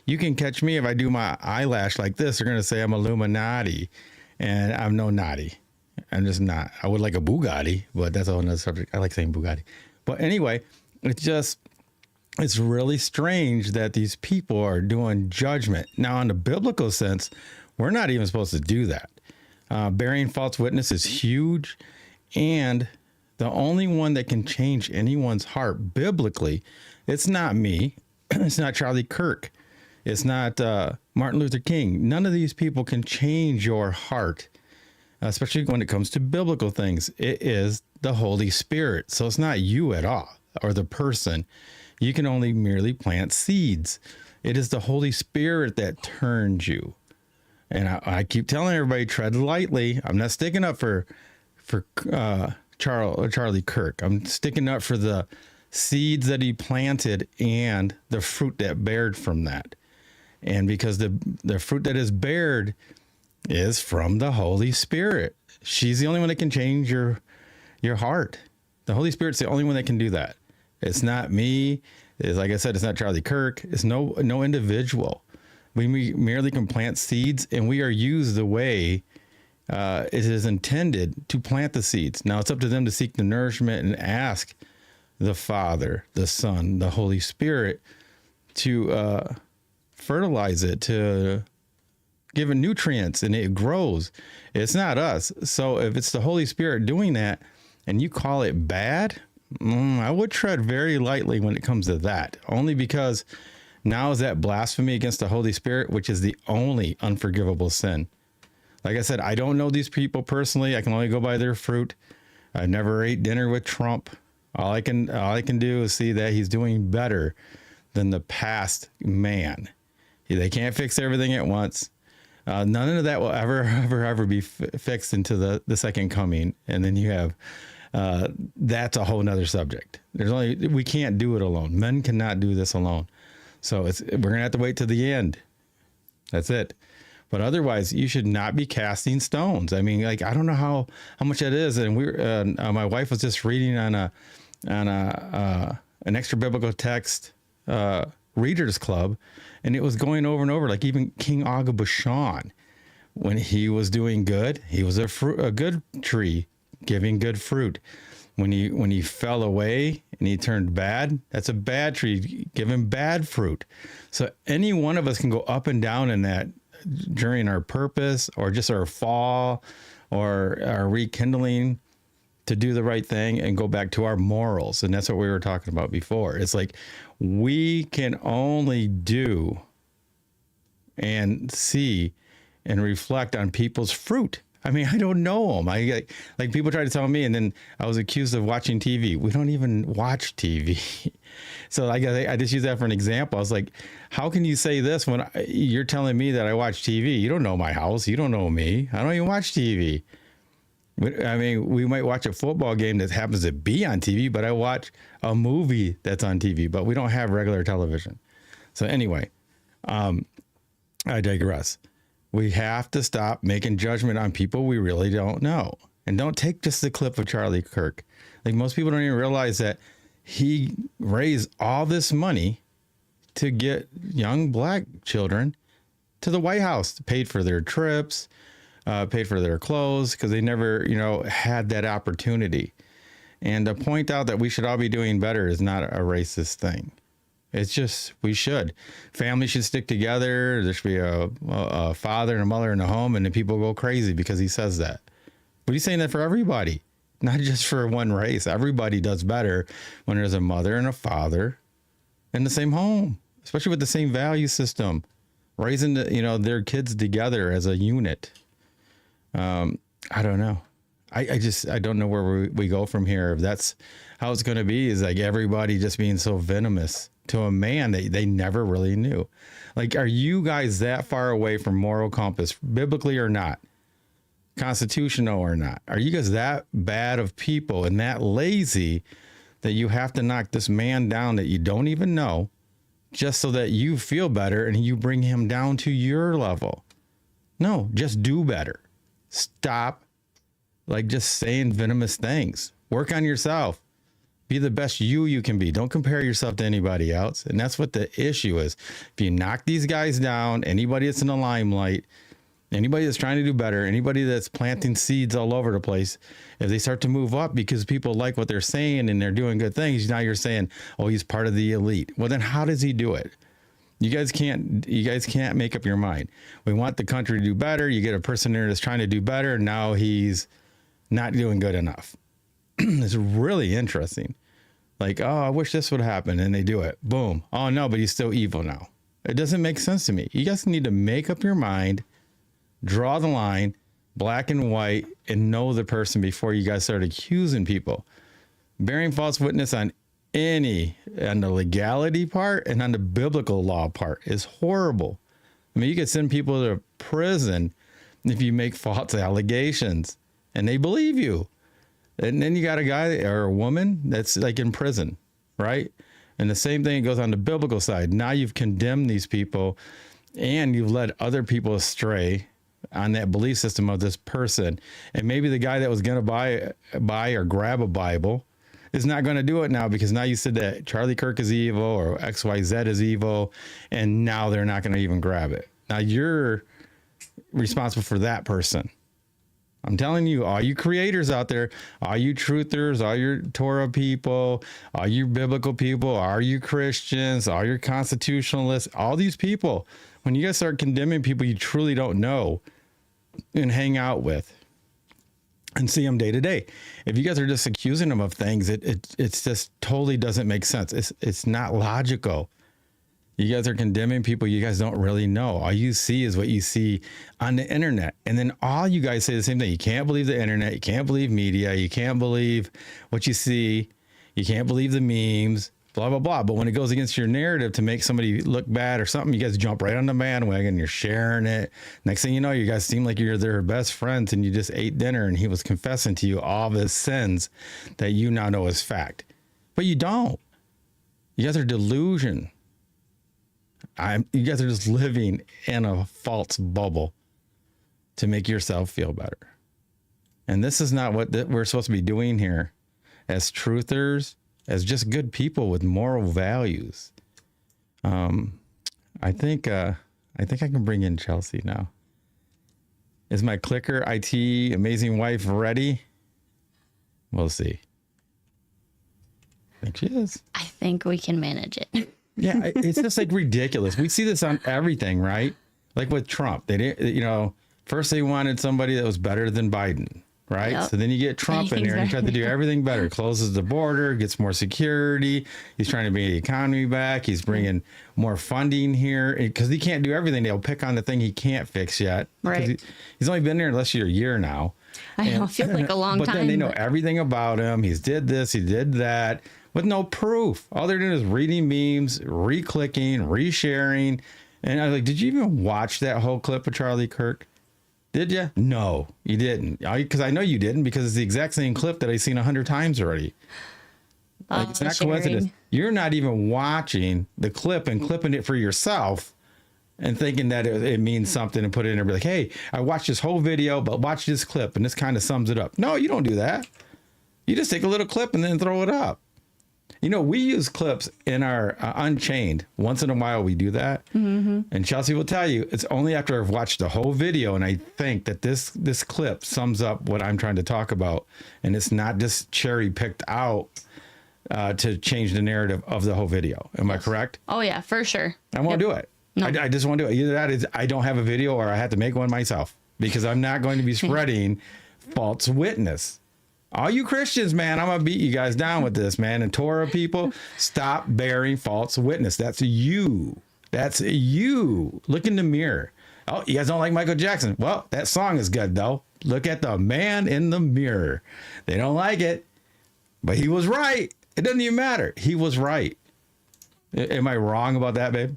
You can catch me if I do my eyelash like this. They're going to say I'm Illuminati, and I'm no naughty. I'm just not. I would like a Bugatti, but that's a whole nother subject. I like saying Bugatti. But anyway, it's really strange that these people are doing judgment. Now, in the biblical sense, we're not even supposed to do that. Bearing false witness is huge. And the only one that can change anyone's heart biblically, it's not me. It's not Charlie Kirk. It's not Martin Luther King. None of these people can change your heart, especially when it comes to biblical things. It is the Holy Spirit. So it's not you at all or the person. You can only merely plant seeds. It is the Holy Spirit that turns you. And I keep telling everybody, tread lightly. I'm not sticking up for Charlie Kirk. I'm sticking up for the seeds that he planted and the fruit that bared from that. And because the fruit that is bared is from the Holy Spirit. She's the only one that can change your heart. The Holy Spirit's the only one that can do that. It's not me. It's, like I said, it's not Charlie Kirk. It's no individual. We merely can plant seeds, and we are used the way it is intended to plant the seeds. Now it's up to them to seek the nourishment and ask the Father, the Son, the Holy Spirit to fertilize it, to give it nutrients, and it grows. It's not us. So if it's the Holy Spirit doing that and you call it bad, I would tread very lightly when it comes to that, only because now is that blasphemy against the Holy Spirit, which is the only unforgivable sin. Like I said, I don't know these people personally. I can only go by their fruit. I never ate dinner with Trump. All I can do is see that he's doing better than the past man. They can't fix everything at once. None of that will ever be fixed into the second coming. And then you have, that's a whole nother subject. We can't do it alone. Men cannot do this alone. So we're going to have to wait to the end. That's it. But otherwise, you should not be casting stones. I mean, like, I don't know how much that is. And my wife was just reading on an extra biblical text readers club, and it was going over and over, like even King Og of Bashan, when he was doing good, he was a good tree giving good fruit. When he fell away and he turned bad, that's a bad tree giving bad fruit. So any one of us can go up and down in that during our purpose, or just our fall, or our rekindling to do the right thing and go back to our morals. And that's what we were talking about before. It's like we can only do and see and reflect on people's fruit. I mean, I don't know them. Like people try to tell me, and then I was accused of watching TV. We don't even watch TV. So I just use that for an example. I was like, how can you say this when you're telling me that I watch TV? You don't know my house. You don't know me. I don't even watch TV. I mean, we might watch a football game that happens to be on TV, but I watch a movie that's on TV, but we don't have regular television. So anyway, I digress. We have to stop making judgment on people we really don't know. And don't take just the clip of Charlie Kirk. Like, most people don't even realize that he raised all this money to get young black children to the White House, paid for their trips, paid for their clothes, because they never, had that opportunity. And to point out that we should all be doing better is not a racist thing. It's just, we should. Families should stick together. There should be a father and a mother in the home, and then people go crazy because he says that. But he's saying that for everybody, not just for one race. Everybody does better when there's a mother and a father in the same home, especially with the same value system, raising their kids together as a unit. I don't know. I don't know where we go from here. If that's how it's going to be, is like everybody just being so venomous to a man that they never really knew. Like, are you guys that far away from moral compass, biblically or not, constitutional or not? Are you guys that bad of people and that lazy that you have to knock this man down that you don't even know just so that you feel better and you bring him down to your level? No, just do better. Stop just saying venomous things. Work on yourself. Be the best you can be. Don't compare yourself to anybody else. And that's what the issue is. If you knock these guys down, anybody that's in the limelight, anybody that's trying to do better, anybody that's planting seeds all over the place, if they start to move up because people like what they're saying and they're doing good things, now you're saying, oh, he's part of the elite. Well, then how does he do it? You guys can't make up your mind. We want the country to do better. You get a person there that's trying to do better. Now he's not doing good enough. It's really interesting. Like, oh, I wish this would happen. And they do it. Boom. Oh, no, but he's still evil now. It doesn't make sense to me. You guys need to make up your mind, draw the line, black and white, and know the person before you guys start accusing people. Bearing false witness on the legality part and on the biblical law part is horrible. I mean, you could send people to prison if you make false allegations and they believe you. And then you got a guy or a woman that's like in prison, right? And the same thing goes on the biblical side. Now you've condemned these people and you've led other people astray on that belief system of this person. And maybe the guy that was going to buy or grab a Bible is not going to do it now because now you said that Charlie Kirk is evil or XYZ is evil, and now they're not going to even grab it. Now you're responsible for that person. I'm telling you, all you creators out there, all you truthers, all your Torah people, all you biblical people, all you Christians, all your constitutionalists, all these people, when you guys start condemning people you truly don't know and hang out with and see them day to day, if you guys are just accusing them of things, it's just totally doesn't make sense. It's not logical. You guys are condemning people you guys don't really know. All you see is what you see on the internet. And then all you guys say the same thing. You can't believe the internet. You can't believe media. You can't believe what you see. You can't believe the memes, blah, blah, blah. But when it goes against your narrative to make somebody look bad or something, you guys jump right on the bandwagon. You're sharing it. Next thing you know, you guys seem like you're their best friends and you just ate dinner and he was confessing to you all of his sins that you now know is fact. But you don't. You guys are delusion. You guys are just living in a false bubble to make yourself feel better. And this is not what we're supposed to be doing here as truthers, as just good people with moral values. I think I can bring in Chelsey now. Is my clicker IT amazing wife ready? We'll see. I think she is. I think we can manage it. Yeah, it's just like ridiculous. We see this on everything, right? Like with Trump, they didn't, first they wanted somebody that was better than Biden, right? Yep. So then you get Trump in here and he tried to do everything better. Closes the border, gets more security. He's trying to bring the economy back. He's bringing more funding here because he can't do everything. They'll pick on the thing he can't fix yet. Right. He's only been there less than a year now. I know, it feels like a long time. But then they know everything about him. He's did this, he did that. With no proof. All they're doing is reading memes, re-clicking, re-sharing. And I was like, did you even watch that whole clip of Charlie Kirk? Did you? No, you didn't. Because I know you didn't because it's the exact same clip that I've seen 100 times already. Like, it's not coincidence. You're not even watching the clip and clipping it for yourself and thinking that it means something and put it in there and be like, hey, I watched this whole video, but watch this clip and this kind of sums it up. No, you don't do that. You just take a little clip and then throw it up. We use clips in our Unchained. Once in a while, we do that. Mm-hmm. And Chelsey will tell you, it's only after I've watched the whole video and I think that this clip sums up what I'm trying to talk about. And it's not just cherry picked out to change the narrative of the whole video. Am I correct? Oh, yeah, for sure. I won't do it. No. I just won't do it. Either that is I don't have a video or I have to make one myself because I'm not going to be spreading false witness. All you Christians, man, I'm going to beat you guys down with this, man. And Torah people, stop bearing false witness. That's you. That's you. Look in the mirror. Oh, you guys don't like Michael Jackson. Well, that song is good, though. Look at the man in the mirror. They don't like it, but he was right. It doesn't even matter. He was right. Am I wrong about that, babe?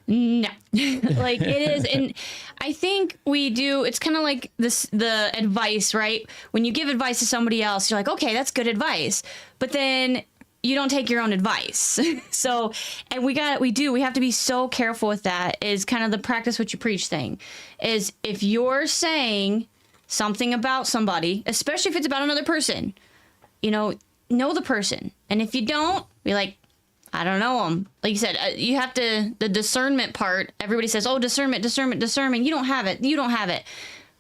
No, like it is. And I think we do. It's kind of like the advice, right? When you give advice to somebody else, you're like, OK, that's good advice. But then you don't take your own advice. So and we have to be so careful with that is kind of the practice what you preach thing is if you're saying something about somebody, especially if it's about another person, know the person. And if you don't, be like, I don't know them. Like you said, you have to, the discernment part, everybody says, oh, discernment. You don't have it.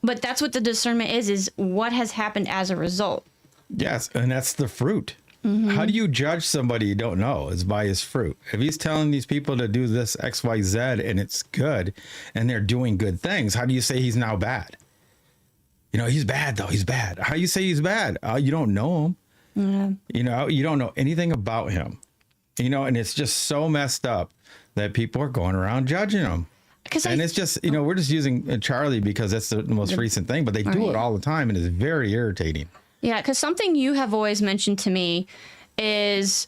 But that's what the discernment is what has happened as a result. Yes, and that's the fruit. How do you judge somebody you don't know? Is by his fruit. If he's telling these people to do this X, Y, Z and it's good and they're doing good things, how do you say he's now bad? You know, he's bad though. He's bad. How do you say he's bad? You don't know him. Yeah. You know, you don't know anything about him. You know, and it's just so messed up that people are going around judging him. And it's just, you know, we're just using Charlie because that's the most recent thing, but they do it all the time and it's very irritating. Yeah, because something you have always mentioned to me is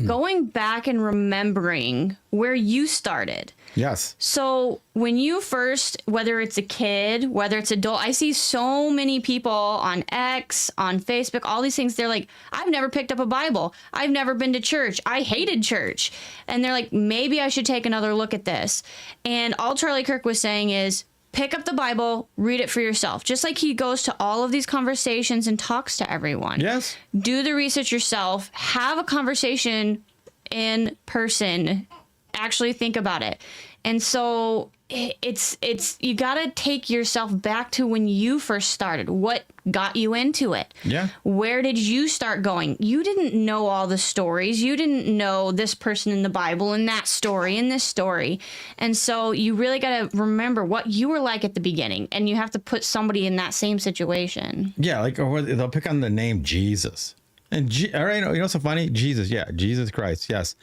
going back and remembering where you started. Yes. So when you first, whether it's a kid, whether it's adult, I see so many people on X, on Facebook, all these things. They're like, I've never picked up a Bible. I've never been to church. I hated church. And they're like, maybe I should take another look at this. And all Charlie Kirk was saying is, pick up the Bible, read it for yourself. Just like he goes to all of these conversations and talks to everyone. Yes. Do the research yourself. Have a conversation in person. Actually think about it. And so it's you got to take yourself back to when you first started. What got you into it? Yeah. Where did you start going? You didn't know all the stories. You didn't know this person in the Bible and that story and this story. And so you really got to remember what you were like at the beginning, and you have to put somebody in that same situation. Yeah, like, or they'll pick on the name Jesus. And all right, you know what's so funny? Jesus, yeah, Jesus Christ, yes.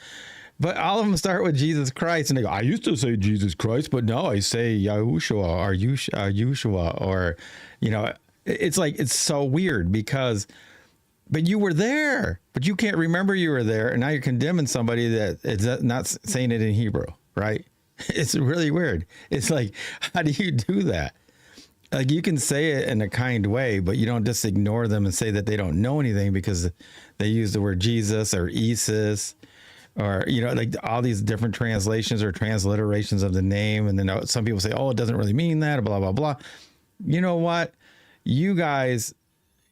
But all of them start with Jesus Christ, and they go, I used to say Jesus Christ, but now I say Yahushua or Yeshua, or, you know, it's like, it's so weird because, but you were there, but you can't remember you were there, and now you're condemning somebody that is not saying it in Hebrew, right? It's really weird. It's like, how do you do that? Like, you can say it in a kind way, but you don't just ignore them and say that they don't know anything because they use the word Jesus or Isis. Or, you know, like all these different translations or transliterations of the name. And then some people say, oh, it doesn't really mean that, blah, blah, blah. You know what? You guys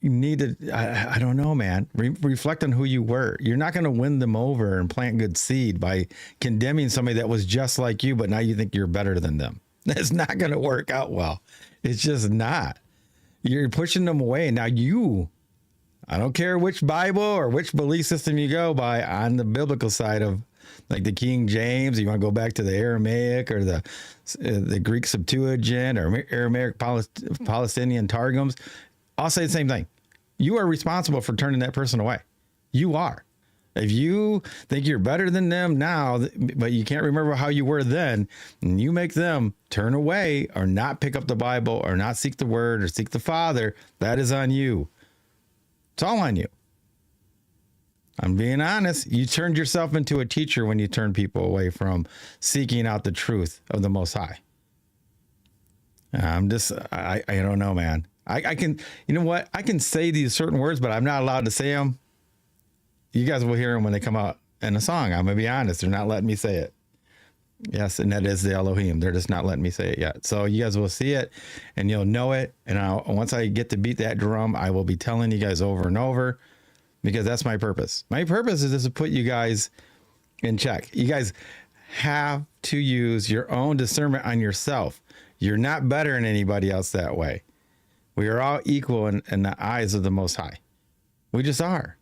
need to, I don't know, man, reflect on who you were. You're not going to win them over and plant good seed by condemning somebody that was just like you, but now you think you're better than them. That's not going to work out well. It's just not. You're pushing them away. Now I don't care which Bible or which belief system you go by on the biblical side of, like, the King James. You want to go back to the Aramaic or the Greek Septuagint or Aramaic Palestinian Targums. I'll say the same thing. You are responsible for turning that person away. You are. If you think you're better than them now, but you can't remember how you were then, and you make them turn away or not pick up the Bible or not seek the Word or seek the Father, that is on you. It's all on you. I'm being honest. You turned yourself into a teacher when you turned people away from seeking out the truth of the Most High. I don't know, man. I can, you know what? I can say these certain words, but I'm not allowed to say them. You guys will hear them when they come out in a song. I'm going to be honest. They're not letting me say it. Yes, and that is the Elohim. They're just not letting me say it yet. So you guys will see it, and you'll know it. And once I get to beat that drum, I will be telling you guys over and over, because that's my purpose. My purpose is just to put you guys in check. You guys have to use your own discernment on yourself. You're not better than anybody else that way. We are all equal in the eyes of the Most High. We just are.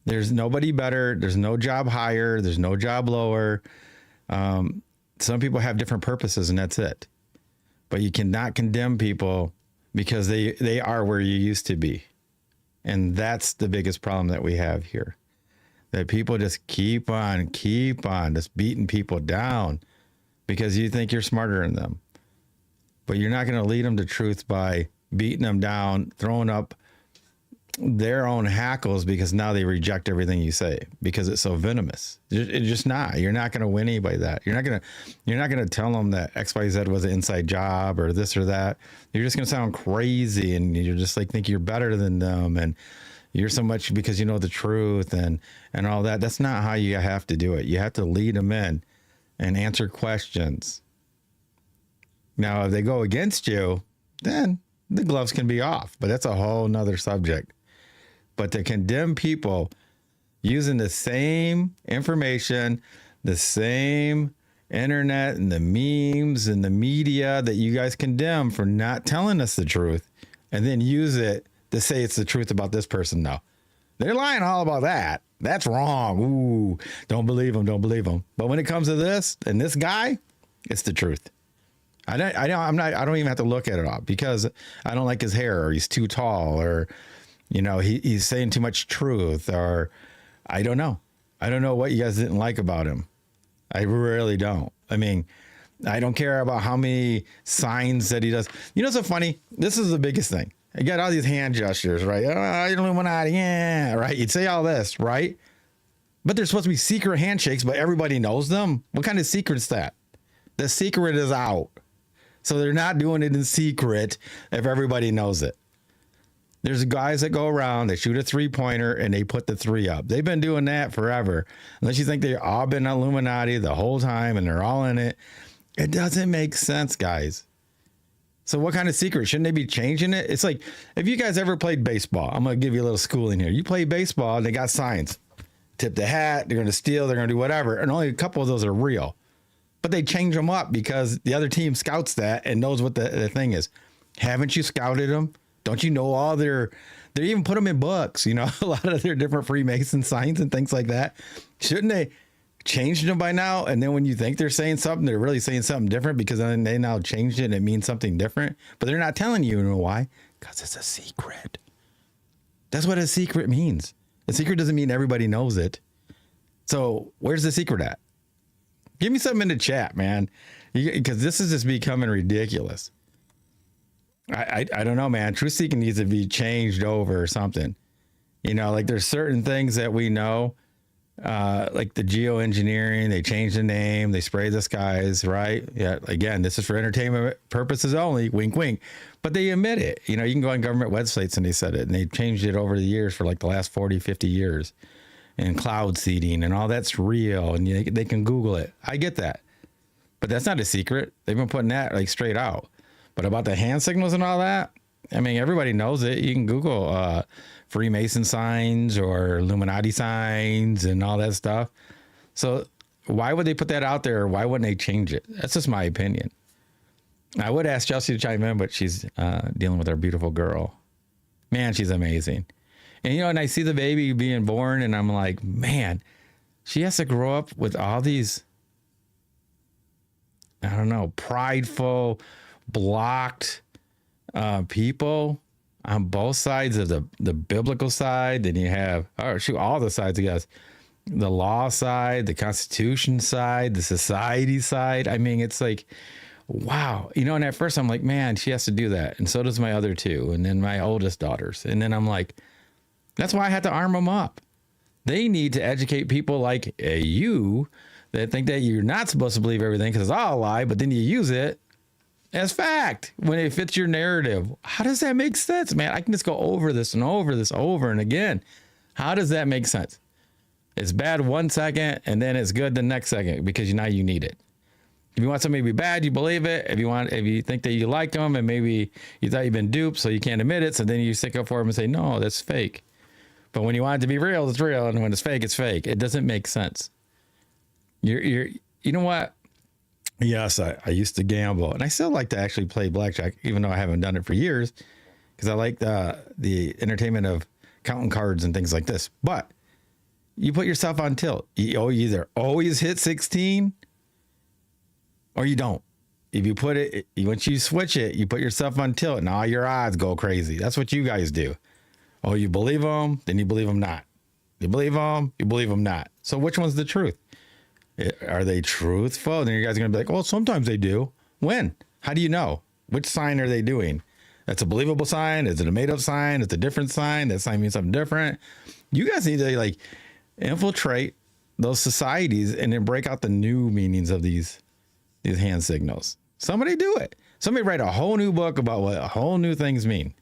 There's nobody better. There's no job higher. There's no job lower. Some people have different purposes, and that's it. But you cannot condemn people because they are where you used to be. And that's the biggest problem that we have here. That people just keep on just beating people down because you think you're smarter than them. But you're not going to lead them to truth by beating them down, throwing up their own hackles because now they reject everything you say because it's so venomous. It's just not. You're not going to win anybody that. You're not going to tell them that XYZ was an inside job or this or that. You're just going to sound crazy, and you're just like think you're better than them, and you're so much because you know the truth and all that. That's not how you have to do it. You have to lead them in and answer questions. Now, if they go against you, then the gloves can be off, but that's a whole nother subject. But to condemn people using the same information, the same internet and the memes and the media that you guys condemn for not telling us the truth, and then use it to say it's the truth about this person. No, they're lying all about that. That's wrong. Ooh, don't believe them. Don't believe them. But when it comes to this and this guy, it's the truth. I don't even have to look at it all because I don't like his hair, or he's too tall, or, you know, he's saying too much truth, or I don't know. I don't know what you guys didn't like about him. I really don't. I mean, I don't care about how many signs that he does. You know, so funny. This is the biggest thing. I got all these hand gestures, right? Oh, Illuminati, yeah, right. You'd say all this, right? But they're supposed to be secret handshakes, but everybody knows them. What kind of secret's that? The secret is out. So they're not doing it in secret if everybody knows it. There's guys that go around, they shoot a 3-pointer and they put the 3 up. They've been doing that forever. Unless you think they've all been Illuminati the whole time and they're all in it. It doesn't make sense, guys. So what kind of secret? Shouldn't they be changing it? It's like, if you guys ever played baseball, I'm going to give you a little schooling here. You play baseball and they got signs. Tip the hat, they're going to steal, they're going to do whatever. And only a couple of those are real. But they change them up because the other team scouts that and knows what the thing is. Haven't you scouted them? Don't you know all they even put them in books, you know, a lot of their different Freemason signs and things like that. Shouldn't they change them by now? And then when you think they're saying something, they're really saying something different because then they now changed it and it means something different. But they're not telling you, you know why? Because it's a secret. That's what a secret means. A secret doesn't mean everybody knows it. So where's the secret at? Give me something in the chat, man, because this is just becoming ridiculous. I don't know, man. Truth seeking needs to be changed over or something. You know, like there's certain things that we know, like the geoengineering, they changed the name, they spray the skies, right? Yeah, again, this is for entertainment purposes only, wink, wink. But they admit it. You know, you can go on government websites and they said it, and they changed it over the years for like the last 40, 50 years. And cloud seeding and all that's real, and they can Google it. I get that. But that's not a secret. They've been putting that like straight out. But about the hand signals and all that, I mean, everybody knows it. You can Google Freemason signs or Illuminati signs and all that stuff. So why would they put that out there? Why wouldn't they change it? That's just my opinion. I would ask Chelsey to chime in, but she's dealing with our beautiful girl. Man, she's amazing. And, you know, and I see the baby being born and I'm like, man, she has to grow up with all these, I don't know, prideful, blocked people on both sides of the biblical side. Then you have, all the sides, I guess. The law side, the Constitution side, the society side. I mean, it's like, wow. You know, and at first I'm like, man, she has to do that. And so does my other two. And then my oldest daughters. And then I'm like, that's why I had to arm them up. They need to educate people like you that think that you're not supposed to believe everything because it's all a lie, but then you use it as fact when it fits your narrative. How does that make sense, man? I can just go over this and over this over and again. How does that make sense? It's bad 1 second and then it's good the next second because now you need it. If you want somebody to be bad, you believe it. If you think that you like them and maybe you thought you've been duped, so you can't admit it, so then you stick up for them and say, no, that's fake. But when you want it to be real, it's real. And when it's fake, it's fake. It doesn't make sense. You know what? Yes, I used to gamble. And I still like to actually play blackjack, even though I haven't done it for years. Because I like the entertainment of counting cards and things like this. But you put yourself on tilt. You either always hit 16 or you don't. If you put it, once you switch it, you put yourself on tilt and all your odds go crazy. That's what you guys do. Oh, you believe them, then you believe them not. You believe them, you believe them not. So which one's the truth? Are they truthful? Then you guys are going to be like, oh, sometimes they do. When? How do you know? Which sign are they doing? That's a believable sign? Is it a made up sign? It's a different sign? That sign means something different? You guys need to like infiltrate those societies and then break out the new meanings of these hand signals. Somebody do it. Somebody write a whole new book about what whole new things mean.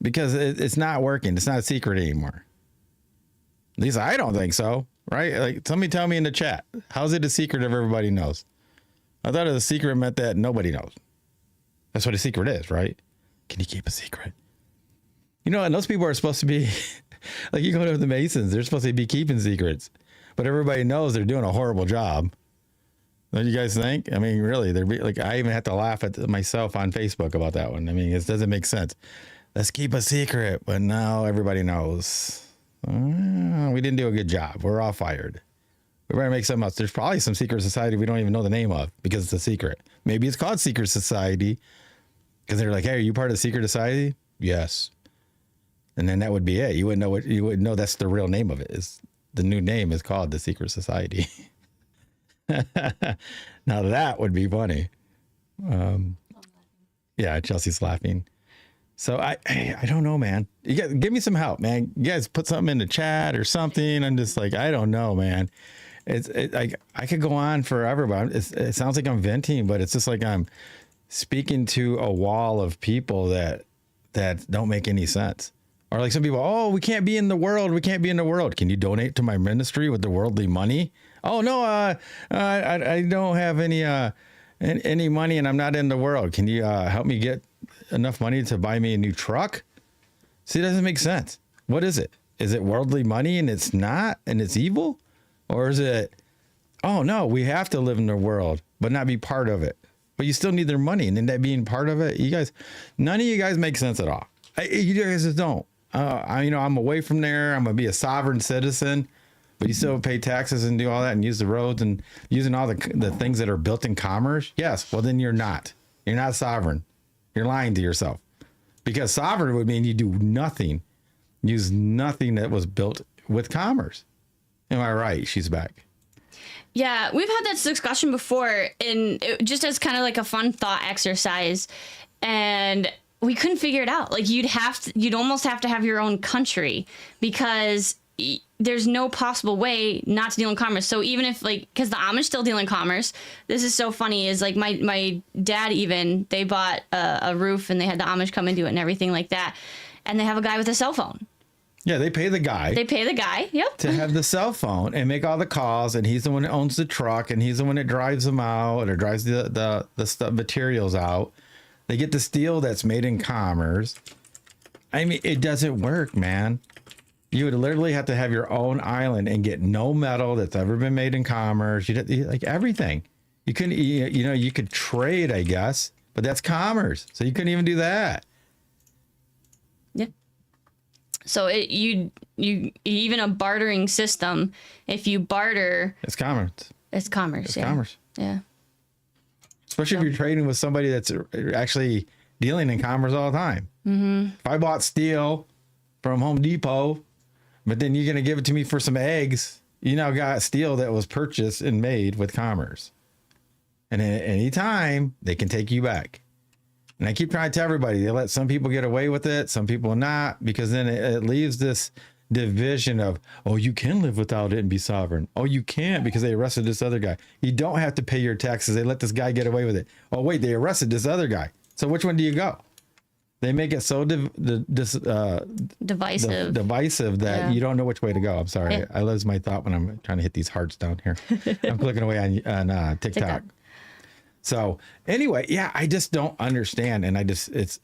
Because it's not working. It's not a secret anymore. At least I don't think so, right? Like, somebody tell me in the chat. How's it a secret if everybody knows? I thought a secret meant that nobody knows. That's what a secret is, right? Can you keep a secret? You know, and those people are supposed to be like, you go to the Masons, they're supposed to be keeping secrets, but everybody knows they're doing a horrible job. What do you guys think? I mean, really, like, I even have to laugh at myself on Facebook about that one. I mean, it doesn't make sense. Let's keep a secret, but now everybody knows. We didn't do a good job. We're all fired. We better make something else. There's probably some secret society we don't even know the name of because it's a secret. Maybe it's called secret society because they're like, hey, are you part of the secret society? Yes. And then that would be it. You wouldn't know that's the real name of it. The new name is called the secret society. Now that would be funny. Yeah, Chelsea's laughing. So I don't know, man. You guys, give me some help, man. You guys put something in the chat or something. I'm just like, I don't know, man. It's like I could go on forever, but it sounds like I'm venting, but it's just like I'm speaking to a wall of people that don't make any sense. Or like some people, oh, we can't be in the world. We can't be in the world. Can you donate to my ministry with the worldly money? Oh no, I don't have any money and I'm not in the world. Can you help me get enough money to buy me a new truck? See, it doesn't make sense. What is it? Is it worldly money and it's not and it's evil? Or is it, oh no, we have to live in the world, but not be part of it. But you still need their money. And then that being part of it, none of you guys make sense at all. You guys just don't. I'm away from there. I'm going to be a sovereign citizen, but you still pay taxes and do all that and use the roads and using all the things that are built in commerce. Yes. Well, then you're not sovereign. You're lying to yourself because sovereign would mean you do nothing, use nothing that was built with commerce. Am I right? She's back. Yeah, we've had that discussion before, and just as kind of like a fun thought exercise, and we couldn't figure it out. Like you'd almost have to have your own country because there's no possible way not to deal in commerce. So even if because the Amish still deal in commerce, this is so funny. Is like my dad they bought a roof and they had the Amish come and do it and everything like that, and they have a guy with a cell phone. Yeah, they pay the guy. Yep. To have the cell phone and make all the calls, and he's the one that owns the truck, and he's the one that drives them out or drives the stuff, materials out. They get the steel that's made in commerce. I mean, it doesn't work, man. You would literally have to have your own island and get no metal that's ever been made in commerce. You'd like everything. You couldn't, you could trade, I guess, but that's commerce. So you couldn't even do that. Yeah. So you even a bartering system, if you barter, it's commerce. It's commerce. It's commerce. Yeah. Especially if you're trading with somebody that's actually dealing in commerce all the time. Mm-hmm. If I bought steel from Home Depot, but then you're going to give it to me for some eggs, you now got steel that was purchased and made with commerce. And at any time, they can take you back. And I keep trying to tell everybody, they let some people get away with it, some people not, because then it leaves this division of, oh, you can live without it and be sovereign. Oh, you can't because they arrested this other guy. You don't have to pay your taxes. They let this guy get away with it. Oh, wait, they arrested this other guy. So which one do you go? They make it so divisive that you don't know which way to go. I'm sorry. I lose my thought when I'm trying to hit these hearts down here. I'm clicking away on TikTok. So anyway, yeah, I just don't understand. And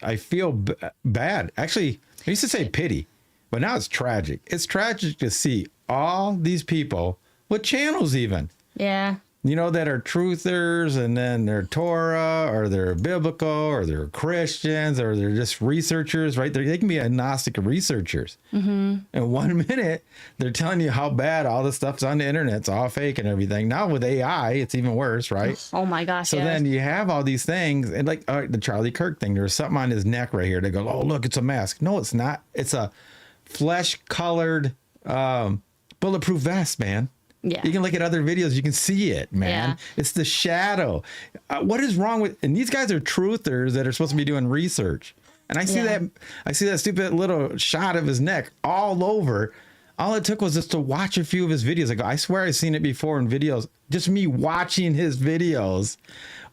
I feel bad. Actually, I used to say pity, but now it's tragic. It's tragic to see all these people with channels even. Yeah. That are truthers and then they're Torah or they're biblical or they're Christians or they're just researchers, right? They can be agnostic researchers. Mm-hmm. And 1 minute they're telling you how bad all the stuff's on the internet. It's all fake and everything. Now with AI, it's even worse, right? Oh my gosh. So then you have all these things and like the Charlie Kirk thing, there's something on his neck right here. They go, oh, look, it's a mask. No, it's not. It's a flesh colored bulletproof vest, man. Yeah. You can look at other videos. You can see it, man. Yeah. It's the shadow. What is wrong with, and these guys are truthers that are supposed to be doing research. And I see that stupid little shot of his neck all over. All it took was just to watch a few of his videos. I swear I've seen it before in videos, just me watching his videos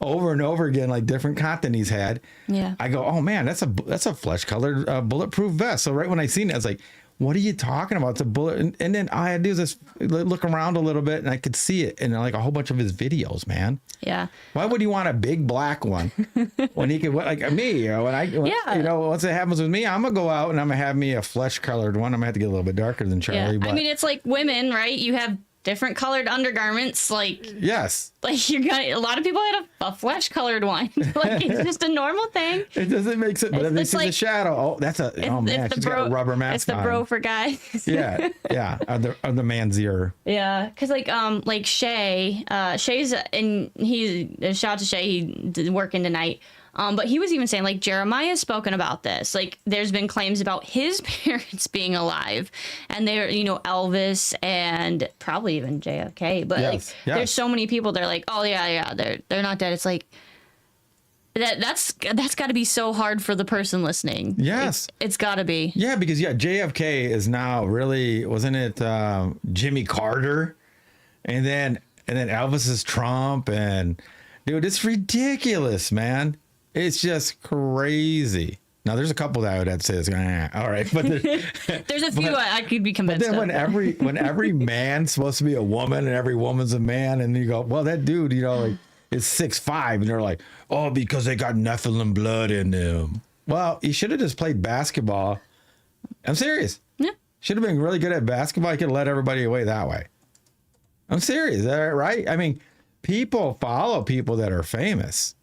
over and over again, like different content he's had. Yeah. I go, oh man, that's a flesh colored bulletproof vest. So right when I seen it, I was like, what are you talking about? It's a bullet. And then all I had to do is just look around a little bit and I could see it in like a whole bunch of his videos, man. Yeah. Why would he want a big black one when he could, like me, you know, once it happens with me, I'm going to go out and I'm going to have me a flesh colored one. I'm going to have to get a little bit darker than Charlie. Yeah. But I mean, it's like women, right? You have different colored undergarments. Like, yes. Like a lot of people had a flesh colored one. Like, it's just a normal thing. It doesn't make sense. But if they see the shadow, oh man, she's got a rubber mask It's the on. bro for guys. Yeah. Or the man's ear. Yeah, because like Shay, Shay's and shout out to Shay, he's working tonight. But he was even saying, like, Jeremiah's spoken about this. Like, there's been claims about his parents being alive, and they're, Elvis and probably even JFK. But there's so many people. They're like, oh yeah, they're not dead. It's like that's got to be so hard for the person listening. Yes, it's got to be. Yeah, because JFK is now really, wasn't it Jimmy Carter, and then Elvis is Trump, and dude, it's ridiculous, man. It's just crazy. Now, there's a couple that I would have to say is all right, but there's a few I could be convinced. But then when every man's supposed to be a woman and every woman's a man, and you go, well, that dude, like, is 6'5", and they're like, oh, because they got Nephilim blood in them. Well, he should have just played basketball. I'm serious. Yeah. Should have been really good at basketball. He could have led everybody away that way. I'm serious. Is that right? I mean, people follow people that are famous.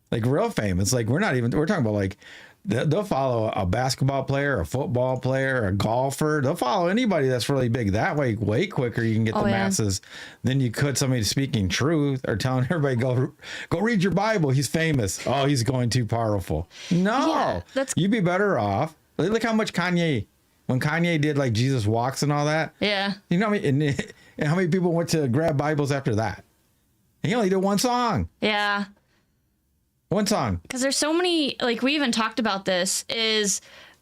Like real famous, like we're talking about like they'll follow a basketball player, a football player, a golfer. They'll follow anybody that's really big. That way quicker you can get the masses than you could somebody speaking truth or telling everybody go read your Bible. He's famous. Oh, he's going too powerful. No, you'd be better off. Look how much when Kanye did like Jesus Walks and all that. Yeah, and how many people went to grab Bibles after that? And he only did one song. Yeah. One song. Because there's so many, like we even talked about this, is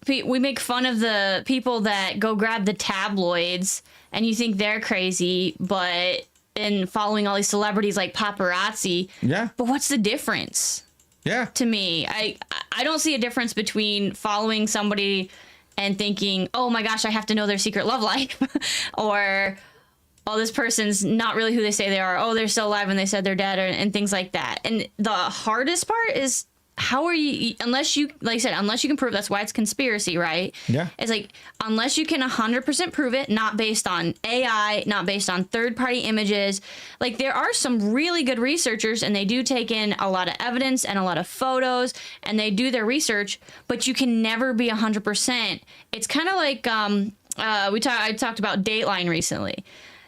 we make fun of the people that go grab the tabloids and you think they're crazy, but in following all these celebrities like paparazzi. Yeah. But what's the difference? Yeah. To me, I don't see a difference between following somebody and thinking, oh my gosh, I have to know their secret love life, or oh, this person's not really who they say they are. Oh, they're still alive when they said they're dead, and things like that. And the hardest part is, how are you, unless you can prove, that's why it's conspiracy, right? Yeah. It's like, unless you can 100% prove it, not based on AI, not based on third-party images. Like, there are some really good researchers, and they do take in a lot of evidence and a lot of photos, and they do their research, but you can never be 100%. It's kind of like, I talked about Dateline recently.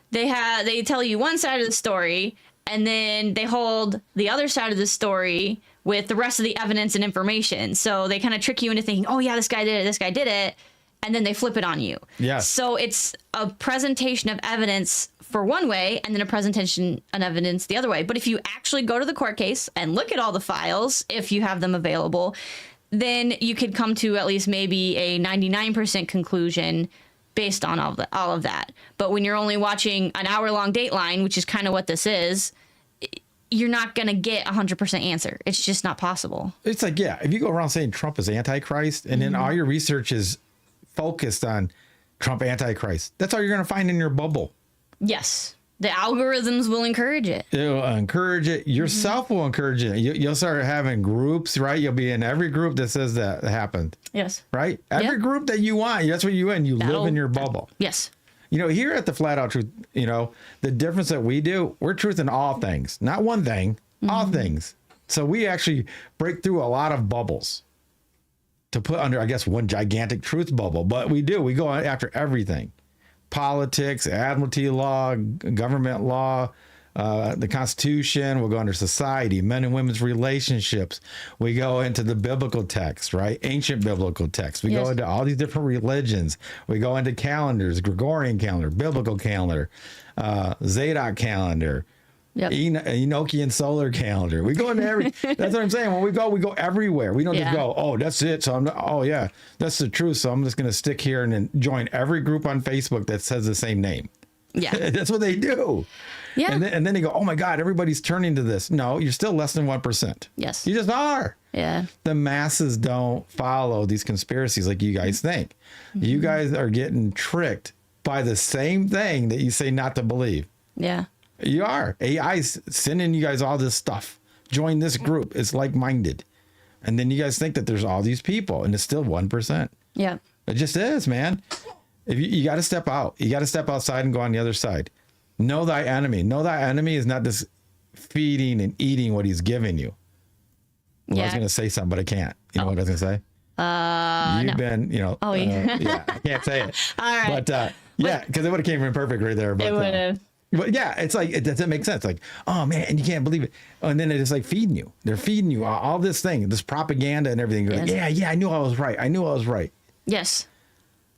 They tell you one side of the story, and then they hold the other side of the story with the rest of the evidence and information. So they kind of trick you into thinking, oh yeah, this guy did it, and then they flip it on you. Yeah. So it's a presentation of evidence for one way, and then a presentation of evidence the other way. But if you actually go to the court case and look at all the files, if you have them available, then you could come to at least maybe a 99% conclusion based on all of that. But when you're only watching an hour-long Dateline, which is kind of what this is, you're not going to get 100% answer. It's just not possible. It's like, if you go around saying Trump is Antichrist, and then all your research is focused on Trump Antichrist, that's all you're going to find in your bubble. Yes. The algorithms will encourage it. It'll encourage it. Yourself will encourage it. You'll start having groups, right? You'll be in every group that says that happened. Yes. Right? Every group that you want, that's what you in. You live in your bubble. Yes. Here at the Flat Out Truth, the difference that we do, we're truth in all things. Not one thing, all things. So we actually break through a lot of bubbles to put under, I guess, one gigantic truth bubble. But we do. We go after everything. Politics, admiralty law, government law, the Constitution. We'll go under society, men and women's relationships. We go into the biblical text, right? Ancient biblical text. We go into all these different religions. We go into calendars, Gregorian calendar, biblical calendar, Zadok calendar, Enochian solar calendar. We go into every. That's what I'm saying. When we go everywhere. We don't just go, oh, that's it. So that's the truth. So I'm just going to stick here and then join every group on Facebook that says the same name. Yeah, that's what they do. Yeah. And then they go, oh my God, everybody's turning to this. No, you're still less than 1%. Yes. You just are. Yeah. The masses don't follow these conspiracies like you guys think. You guys are getting tricked by the same thing that you say not to believe. Yeah. You are. AI's sending you guys all this stuff. Join this group. It's like-minded. And then you guys think that there's all these people and it's still 1%. Yeah. It just is, man. If you got to step out. You got to step outside and go on the other side. Know thy enemy. Know thy enemy is not just feeding and eating what he's giving you. Well, I was going to say something, but I can't. You know what I was going to say? You've been, Oh, yeah. yeah, I can't say it. All right. But yeah, because it would have came in perfect right there. But, It would have. But yeah, it's like, it doesn't make sense. Like, oh man, and you can't believe it. And then it's like feeding you. They're feeding you all this thing, this propaganda and everything. You're like, yeah, I knew I was right. I knew I was right. Yes.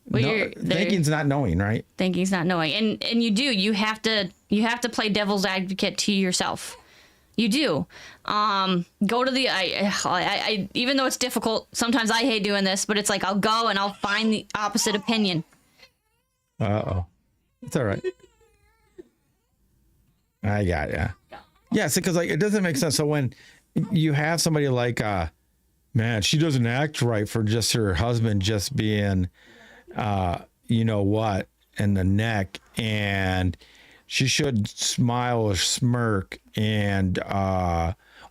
Well, No, thinking's not knowing, right? Thinking's not knowing. And you have to play devil's advocate to yourself. You do. Go to the, I even though it's difficult, sometimes I hate doing this, but it's like, I'll go and I'll find the opposite opinion. Uh-oh. It's all right. I got ya. Yeah, so because like it doesn't make sense. So when you have somebody like, man, she doesn't act right for just her husband just being, you know what, in the neck, and she should smile or smirk, and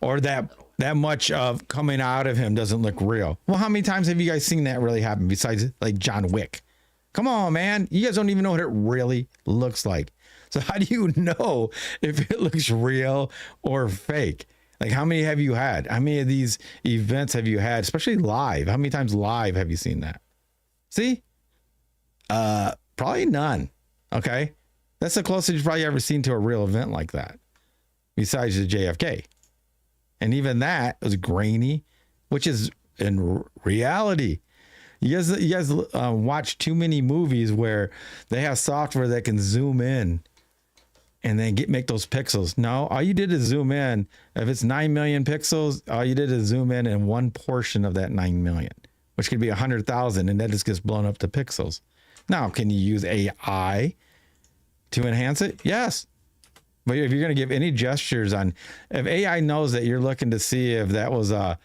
or that much of coming out of him doesn't look real. Well, how many times have you guys seen that really happen besides like John Wick? Come on, man. You guys don't even know what it really looks like. So how do you know if it looks real or fake? Like, how many have you had? How many of these events have you had, especially live? How many times live have you seen that? See? Probably none. Okay. That's the closest you've probably ever seen to a real event like that, besides the JFK. And even that was grainy, which is in reality. You guys watch too many movies where they have software that can zoom in and then make those pixels. No, all you did is zoom in. If it's 9 million pixels, all you did is zoom in one portion of that 9 million, which could be 100,000, and that just gets blown up to pixels. Now, can you use AI to enhance it? Yes. But if you're going to give any gestures on, if AI knows that you're looking to see if that was a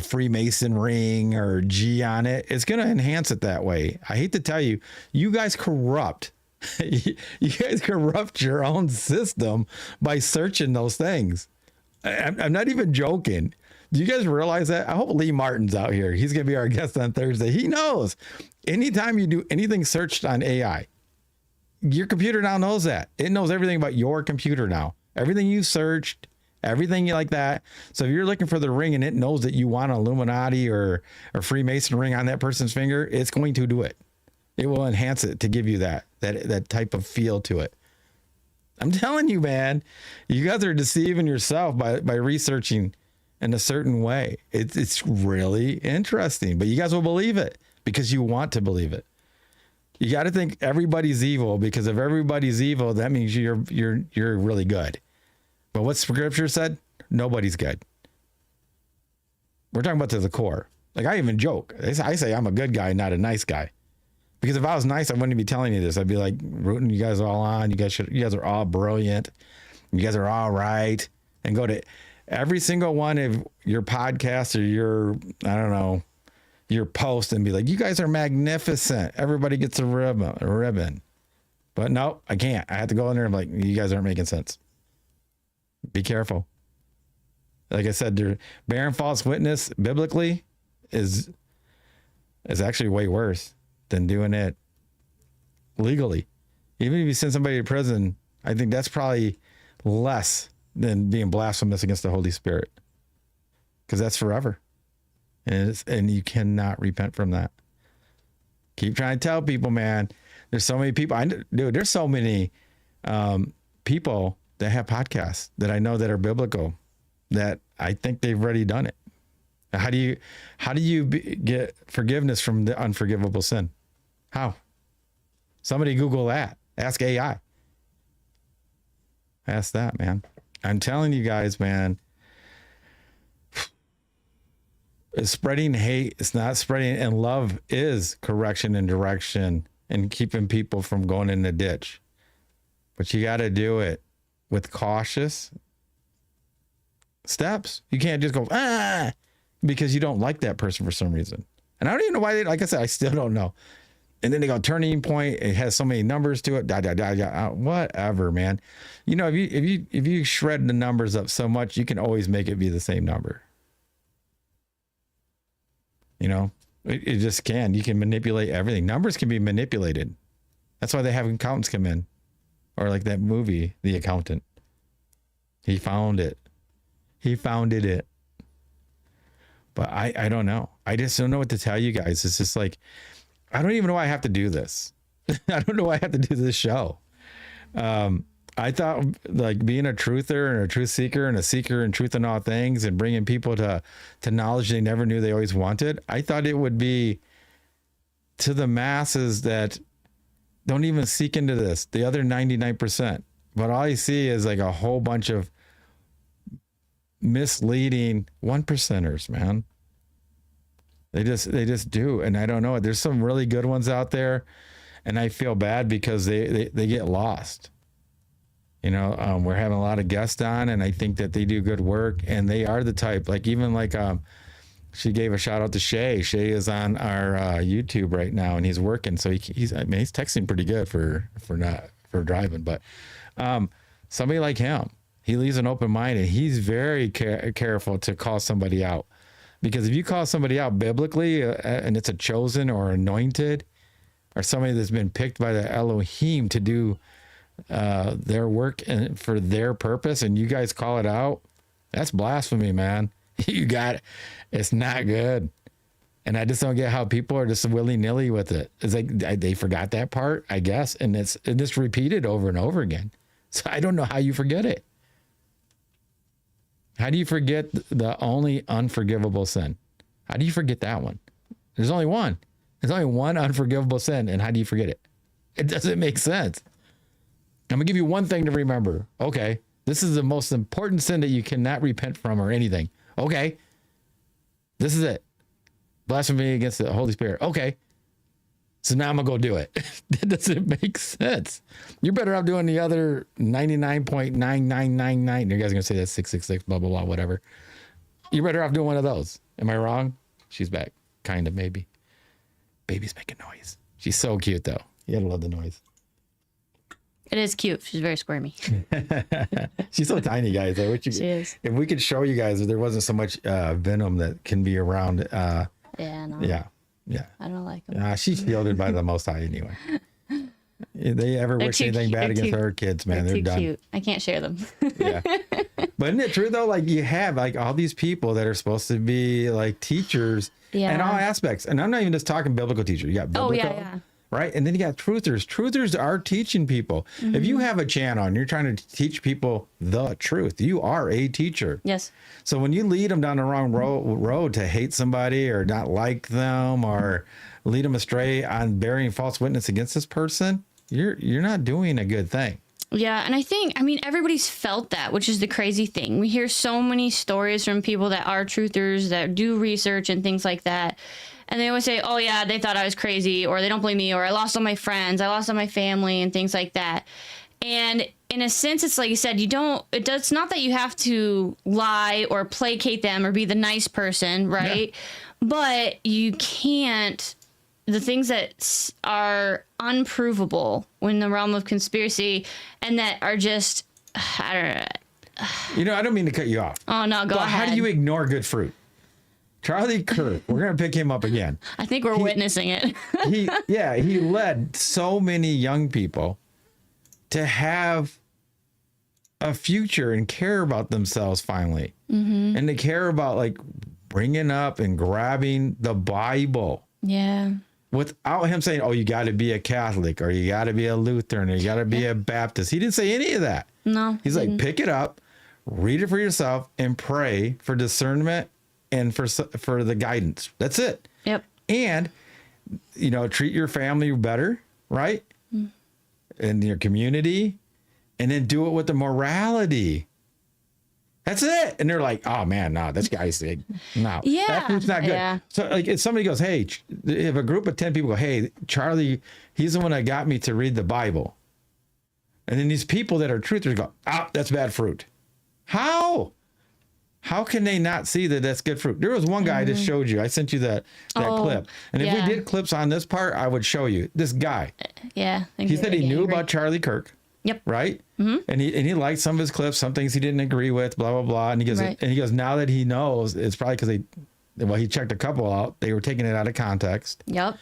Freemason ring or G on it, it's going to enhance it that way. I hate to tell you, you guys corrupt. You guys corrupt your own system by searching those things. I'm not even joking. Do you guys realize that? I hope Lee Martin's out here. He's going to be our guest on Thursday. He knows. Anytime you do anything searched on AI, your computer now knows that. It knows everything about your computer now. Everything you searched, everything you like that. So if you're looking for the ring and it knows that you want an Illuminati or a Freemason ring on that person's finger, it's going to do it. It will enhance it to give you that type of feel to it. I'm telling you, man, you guys are deceiving yourself by researching in a certain way. It's really interesting, but you guys will believe it because you want to believe it. You got to think everybody's evil, because if everybody's evil, that means you're really good. But what Scripture said, nobody's good. We're talking about to the core. Like, I even joke. I say I'm a good guy, not a nice guy. Because if I was nice, I wouldn't be telling you this. I'd be like rooting you guys all on. You guys are all brilliant. You guys are all right. And go to every single one of your podcasts or your post and be like, you guys are magnificent. Everybody gets a ribbon. But no, I can't. I have to go in there and be like, you guys aren't making sense. Be careful. Like I said, bearing false witness biblically is actually way worse than doing it legally. Even if you send somebody to prison, I think that's probably less than being blasphemous against the Holy Spirit, because that's forever. And you cannot repent from that. Keep trying to tell people, man. There's so many people. There's so many people that have podcasts that I know that are biblical that I think they've already done it. How do you get forgiveness from the unforgivable sin? How? Somebody Google that. Ask AI. Ask that, man. I'm telling you guys, man. It's spreading hate. It's not spreading, and love is correction and direction and keeping people from going in the ditch. But you got to do it with cautious steps. You can't just go, because you don't like that person for some reason. And I don't even know why like I said, I still don't know. And then they go turning point. It has so many numbers to it. Whatever, man. You know, if you shred the numbers up so much, you can always make it be the same number. You know, it just can. You can manipulate everything. Numbers can be manipulated. That's why they have accountants come in, or like that movie, The Accountant. He found it. He founded it. But I don't know. I just don't know what to tell you guys. It's just like, I don't even know why I have to do this. I don't know why I have to do this show. I thought like being a truther and a truth seeker and a seeker in truth in all things and bringing people to knowledge they never knew they always wanted. I thought it would be to the masses that don't even seek into this, the other 99%. But all I see is like a whole bunch of misleading 1%ers, man. They just do. And I don't know. There's some really good ones out there. And I feel bad because they get lost. You know, we're having a lot of guests on, and I think that they do good work. And they are the type, like even like she gave a shout out to Shay. Shay is on our YouTube right now, and he's working. So he's texting pretty good for driving. But somebody like him, he leaves an open mind, and he's very careful to call somebody out. Because if you call somebody out biblically and it's a chosen or anointed or somebody that's been picked by the Elohim to do their work and for their purpose, and you guys call it out, that's blasphemy, man. You got it. It's not good. And I just don't get how people are just willy-nilly with it. It's like they forgot that part, I guess. And it's repeated over and over again. So I don't know how you forget it. How do you forget the only unforgivable sin? How do you forget that one? There's only one. There's only one unforgivable sin. And how do you forget it? It doesn't make sense. I'm going to give you one thing to remember. Okay. This is the most important sin that you cannot repent from or anything. Okay. This is it. Blasphemy against the Holy Spirit. Okay. So now I'm going to go do it. That doesn't make sense. You're better off doing the other 99.9999. You guys are going to say that's 666, blah, blah, blah, whatever. You're better off doing one of those. Am I wrong? She's back. Kind of, maybe. Baby's making noise. She's so cute, though. You gotta love the noise. It is cute. She's very squirmy. She's so tiny, guys. She is. If we could show you guys, if there wasn't so much venom that can be around. No. Yeah. I don't like them. She's shielded by the Most High anyway. If they ever wish anything bad against her kids, man, they're done. Cute. I can't share them. Yeah. But isn't it true, though? Like, you have like all these people that are supposed to be like teachers in all aspects. And I'm not even just talking biblical teachers. You got biblical, right? And then you got truthers. Truthers are teaching people. Mm-hmm. If you have a channel and you're trying to teach people the truth, you are a teacher. Yes. So when you lead them down the wrong road to hate somebody or not like them or lead them astray on bearing false witness against this person, you're not doing a good thing. Yeah, and I mean, everybody's felt that, which is the crazy thing. We hear so many stories from people that are truthers, that do research and things like that. And they always say, oh, yeah, they thought I was crazy, or they don't believe me, or I lost all my friends, I lost all my family, and things like that. And in a sense, it's like you said, it's not that you have to lie or placate them or be the nice person, right? Yeah. But you can't. The things that are unprovable in the realm of conspiracy and that are just, I don't know. I don't mean to cut you off. Oh, no, go ahead. How do you ignore good fruit? Charlie Kirk, we're going to pick him up again. I think we're witnessing it. He led so many young people to have a future and care about themselves finally. Mm-hmm. And to care about like bringing up and grabbing the Bible. Yeah. Without him saying, oh, you got to be a Catholic or you got to be a Lutheran or you got to be a Baptist. He didn't say any of that. No. He's like, pick it up, read it for yourself, and pray for discernment and for the guidance. That's it. Yep. And, treat your family better, right? Mm. And your community, and then do it with the morality. That's it. And they're like, oh, man, no, this guy's no. Yeah. That fruit's not good. Yeah. So like if somebody goes, hey, if a group of 10 people go, hey, Charlie, he's the one that got me to read the Bible. And then these people that are truthers go, that's bad fruit. How? How can they not see that that's good fruit? There was one guy I just showed you. I sent you that clip. And if we did clips on this part, I would show you this guy. Yeah. He said he knew about Charlie Kirk. Yep. Right. Mm-hmm. And he liked some of his clips, some things he didn't agree with, blah, blah, blah. And he goes, now that he knows, it's probably because he checked a couple out. They were taking it out of context. Yep.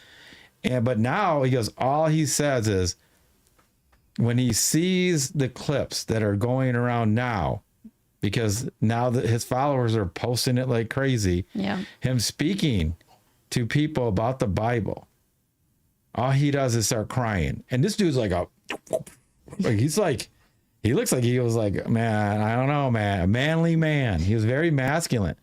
But now he goes, all he says is when he sees the clips that are going around now, because now that his followers are posting it like crazy, him speaking to people about the Bible, all he does is start crying. And this dude's like he looks like he was like, man, I don't know, man, a manly man. He was very masculine.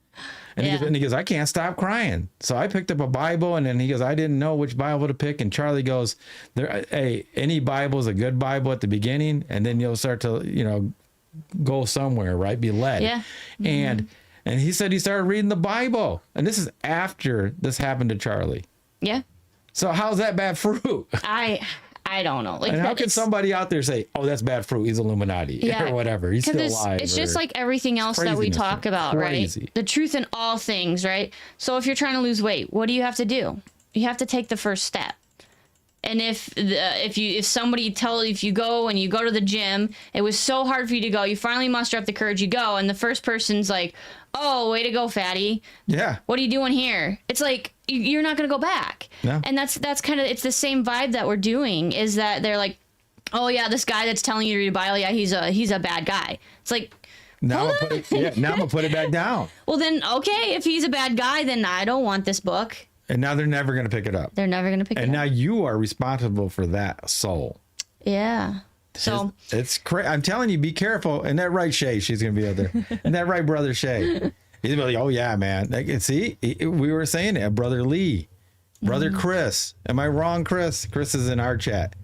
And he goes, I can't stop crying. So I picked up a Bible, and then he goes, I didn't know which Bible to pick. And Charlie goes, any Bible is a good Bible at the beginning, and then you'll start to, go somewhere, right? Be led. Yeah. Mm-hmm. And he said he started reading the Bible. And this is after this happened to Charlie. Yeah. So how's that bad fruit? I don't know. And how can somebody out there say, oh, that's bad fruit, he's Illuminati or whatever, he's still alive? It's just like everything else that we talk about, right? The truth in all things, right? So if you're trying to lose weight, what do you have to do? You have to take the first step. And if you go to the gym, it was so hard for you to go, you finally muster up the courage, you go, and the first person's like, oh, way to go, fatty. Yeah. What are you doing here? It's like, you're not going to go back. No. And that's kind of, it's the same vibe that we're doing, is that they're like, oh yeah, this guy that's telling you to read a Bible, yeah, he's a bad guy. It's like, now I'm gonna put it back down. Well then, okay, if he's a bad guy, then I don't want this book. And now they're never going to pick it up. They're never going to pick it up. And now you are responsible for that soul. Yeah. So it's crazy. I'm telling you, be careful. And that right Shay, she's going to be out there. And that right brother Shay. He's like, oh yeah, man. See, we were saying it. Brother Lee, brother Chris. Am I wrong, Chris? Chris is in our chat.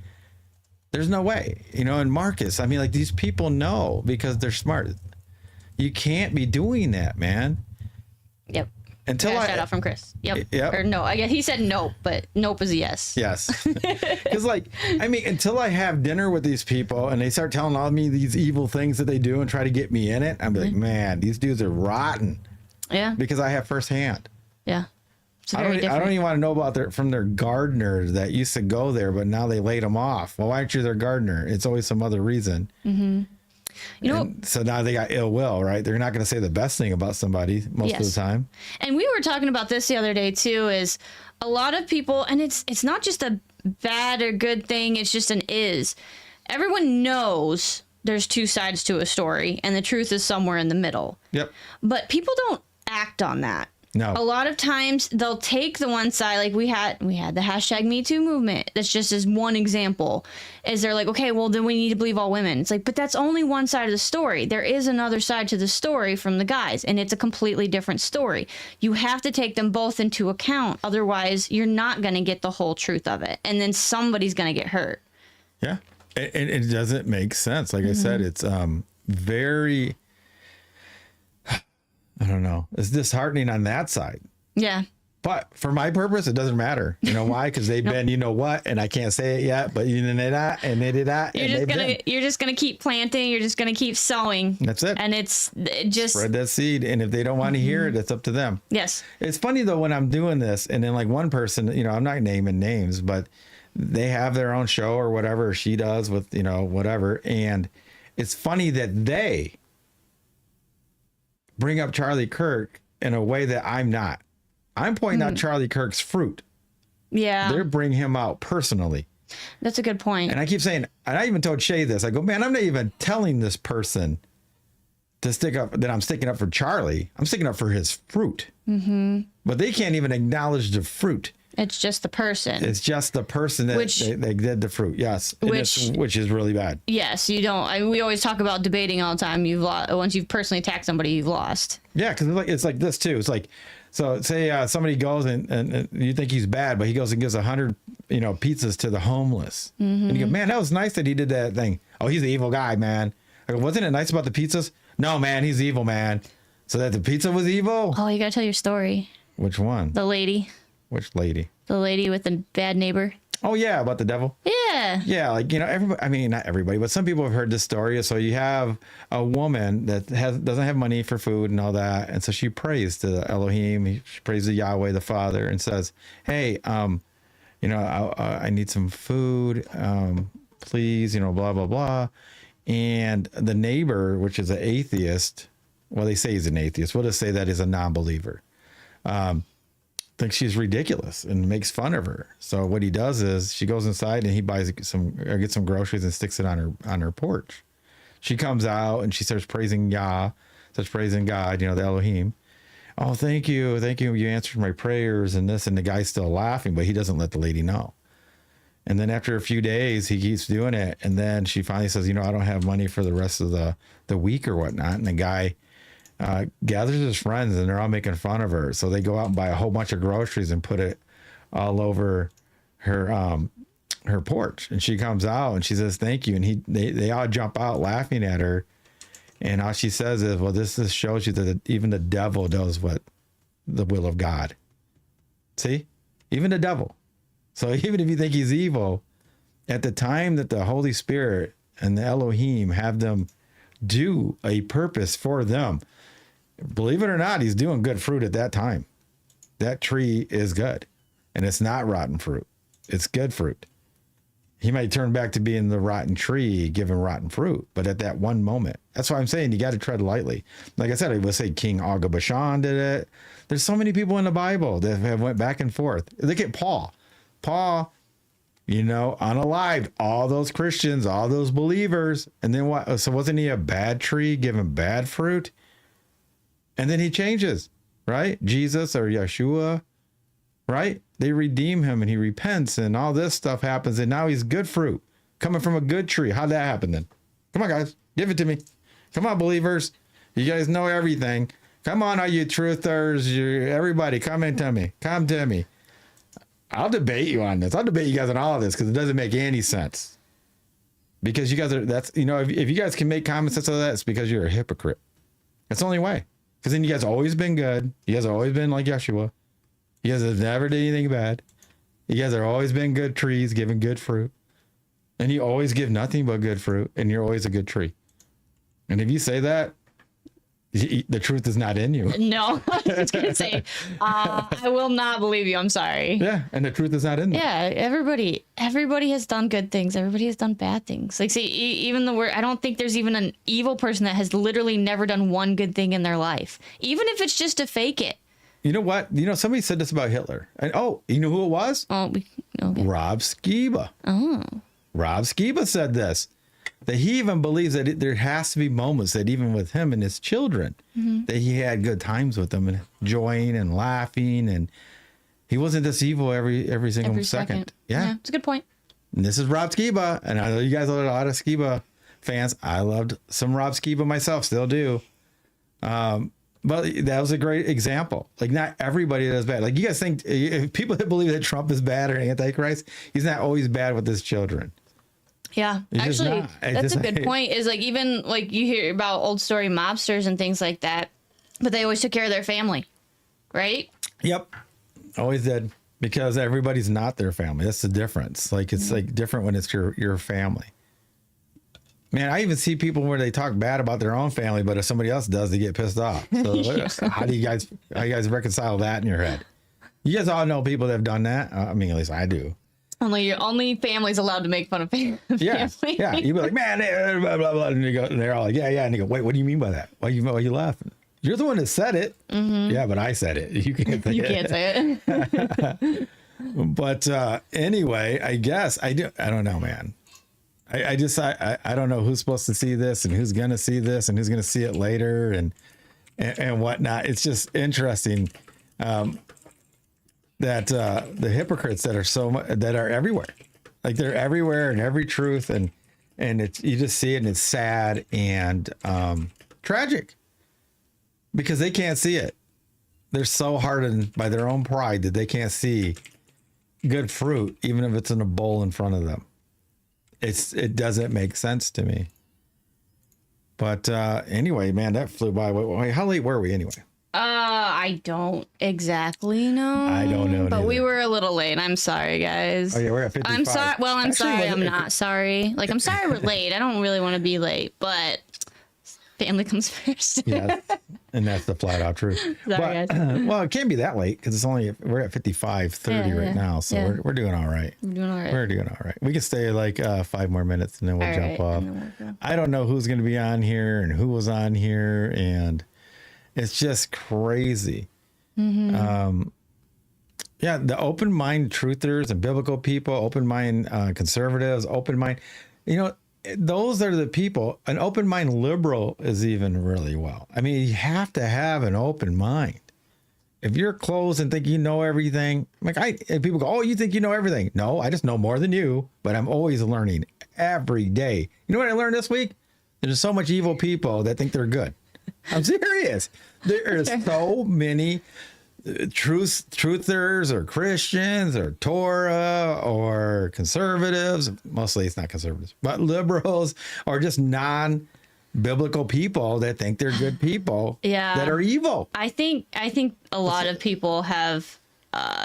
There's no way, and Marcus. I mean, like, these people know because they're smart. You can't be doing that, man. Yep. Shout out from Chris. Yep. Or no, I guess he said nope, but nope is a yes. Yes. Because until I have dinner with these people and they start telling all me these evil things that they do and try to get me in it, I'm like, man, these dudes are rotten. Yeah. Because I have firsthand. Yeah. I don't even want to know about from their gardeners that used to go there, but now they laid them off. Well, why aren't you their gardener? It's always some other reason. Mm-hmm. So now they got ill will, right? They're not going to say the best thing about somebody most of the time. And we were talking about this the other day too, is a lot of people, and it's not just a bad or good thing, it's just an is. Everyone knows there's two sides to a story, and the truth is somewhere in the middle. Yep. But people don't act on that. No. A lot of times they'll take the one side, like we had the hashtag Me Too movement. That's just as one example. Is they're like, okay, well then we need to believe all women. It's like, but that's only one side of the story. There is another side to the story from the guys, and it's a completely different story. You have to take them both into account. Otherwise, you're not going to get the whole truth of it, and then somebody's going to get hurt. Yeah, and it doesn't make sense. Like I said, it's very. I don't know. It's disheartening on that side. Yeah. But for my purpose, it doesn't matter. You know why? Because they've been, you know what, and I can't say it yet, but you know that, and they did that. You're just gonna keep planting. You're just gonna keep sowing. That's it. And it just spread that seed. And if they don't want to hear it, it's up to them. Yes. It's funny though when I'm doing this, and then like one person, I'm not naming names, but they have their own show or whatever, or she does with whatever, and it's funny that they bring up Charlie Kirk in a way that I'm not. I'm pointing out Charlie Kirk's fruit. Yeah. They're bringing him out personally. That's a good point. And I keep saying, and I even told Shay this, I go, man, I'm not even telling this person to stick up, that I'm sticking up for Charlie. I'm sticking up for his fruit. Mm-hmm. But they can't even acknowledge the fruit. It's just the person. It's just the person that they did the fruit. Yes. Which is really bad. Yes. You don't. We always talk about debating all the time. You've lost. Once you've personally attacked somebody, you've lost. Yeah. Because it's like this too. It's like, so say somebody goes and you think he's bad, but he goes and gives 100, pizzas to the homeless. Mm-hmm. And you go, man, that was nice that he did that thing. Oh, he's the evil guy, man. I go, wasn't it nice about the pizzas? No, man, he's evil, man. So that the pizza was evil? Oh, you got to tell your story. Which one? The lady. Which lady? The lady with the bad neighbor. Oh, yeah, about the devil? Yeah, Yeah. like, everybody, I mean, not everybody, but some people have heard this story. So you have a woman that doesn't have money for food and all that. And so she prays to the Elohim. She prays to Yahweh, the Father, and says, hey, I need some food, please, blah, blah, blah. And the neighbor, which is an atheist, well, they say he's an atheist. We'll just say that is a non-believer. Thinks she's ridiculous and makes fun of her. So what he does is she goes inside and he gets some groceries and sticks it on her porch. She comes out and she starts praising God, the Elohim. Oh, thank you. You answered my prayers and this, and the guy's still laughing, but he doesn't let the lady know. And then after a few days, he keeps doing it. And then she finally says, I don't have money for the rest of the week or whatnot. And the guy gathers his friends and they're all making fun of her. So they go out and buy a whole bunch of groceries and put it all over her porch. And she comes out and she says, thank you. And they all jump out laughing at her. And all she says is, well, this shows you that even the devil knows what the will of God. See, even the devil. So even if you think he's evil, at the time that the Holy Spirit and the Elohim have them do a purpose for them, believe it or not, he's doing good fruit at that time. That tree is good. And it's not rotten fruit. It's good fruit. He might turn back to being the rotten tree, giving rotten fruit. But at that one moment, that's why I'm saying you got to tread lightly. Like I said, I would say King Og of Bashan did it. There's so many people in the Bible that have went back and forth. Look at Paul. Paul, unalived all those Christians, all those believers. And then what? So wasn't he a bad tree giving bad fruit? And then he changes, right? Jesus or Yeshua, right? They redeem him and he repents and all this stuff happens. And now he's good fruit coming from a good tree. How'd that happen then? Come on, guys, give it to me. Come on, believers. You guys know everything. Come on, all you truthers, everybody, come to me. I'll debate you on this. I'll debate you guys on all of this because it doesn't make any sense. Because you guys if you guys can make common sense of that, it's because you're a hypocrite. That's the only way. Because then you guys have always been good. You guys have always been like Yeshua. You guys have never did anything bad. You guys have always been good trees giving good fruit. And you always give nothing but good fruit. And you're always a good tree. And if you say that, the truth is not in you. No, I was just going to say, I will not believe you. I'm sorry. Yeah, and the truth is not in them. Yeah, everybody has done good things. Everybody has done bad things. Like, see, even the word, I don't think there's even an evil person that has literally never done one good thing in their life, even if it's just to fake it. You know what? Somebody said this about Hitler. And you know who it was? Okay. Rob Skiba. Oh. Rob Skiba said this. That he even believes that there has to be moments that even with him and his children, that he had good times with them and enjoying and laughing. And he wasn't this evil every single second. Yeah. It's a good point. And this is Rob Skiba. And I know you guys are a lot of Skiba fans. I loved some Rob Skiba myself, still do. But that was a great example. Like, not everybody does bad. Like, you guys think if people that believe that Trump is bad or Antichrist, he's not always bad with his children. Yeah, actually, that's a good point. Is like, even like you hear about old story mobsters and things like that, but they always took care of their family, right? Yep, always did, because everybody's not their family. That's the difference. Like, it's like different when it's your family. Man, I even see people where they talk bad about their own family, but if somebody else does, they get pissed off. So how do you guys reconcile that in your head? You guys all know people that have done that. I mean, at least I do. Only family's allowed to make fun of family. Yeah, yeah. You'd be like, man, blah, blah, blah. And they're all like, yeah. And you go, wait, what do you mean by that? Why you laughing? You're the one that said it. Mm-hmm. Yeah, but I said it. You can't say it. You can't say it. But anyway, I guess I don't know, man. I don't know who's supposed to see this and who's going to see this and who's going to see it later and whatnot. It's just interesting. That the hypocrites that are everywhere, like they're everywhere in every truth, and you just see it and it's sad and tragic because they can't see it. They're so hardened by their own pride that they can't see good fruit, even if it's in a bowl in front of them. It doesn't make sense to me. But anyway, man, that flew by. How late were we anyway? I I don't exactly know. I don't know But we neither. were a little late. I'm sorry, guys. Oh yeah, we're at 55. I'm sorry. Well, I'm Actually, sorry. wasn't I'm it- not sorry. Like, I'm sorry we're late. I don't really want to be late, but family comes first. Yes, and that's the flat out truth. Sorry, But, well, it can't be that late because we're at 55:30 Yeah, right yeah, now, so yeah. we're doing all right. I'm doing all right. We're doing all right. We can stay like 5 more minutes and then we'll All jump right, off. and then we'll go. I don't know who's going to be on here and who was on here, and it's just crazy. Yeah, the open mind truthers and biblical people, open mind conservatives, open mind, those are the people. An open mind liberal is even really well. I mean, you have to have an open mind. If you're closed and think you know everything, and people go, "Oh, you think you know everything?" No, I just know more than you, but I'm always learning every day. You know what I learned this week? There's so much evil people that think they're good. I'm serious. There are so many truthers or Christians or Torah or conservatives. Mostly it's not conservatives, but liberals or just non-biblical people that think they're good people that are evil. I think a lot of people have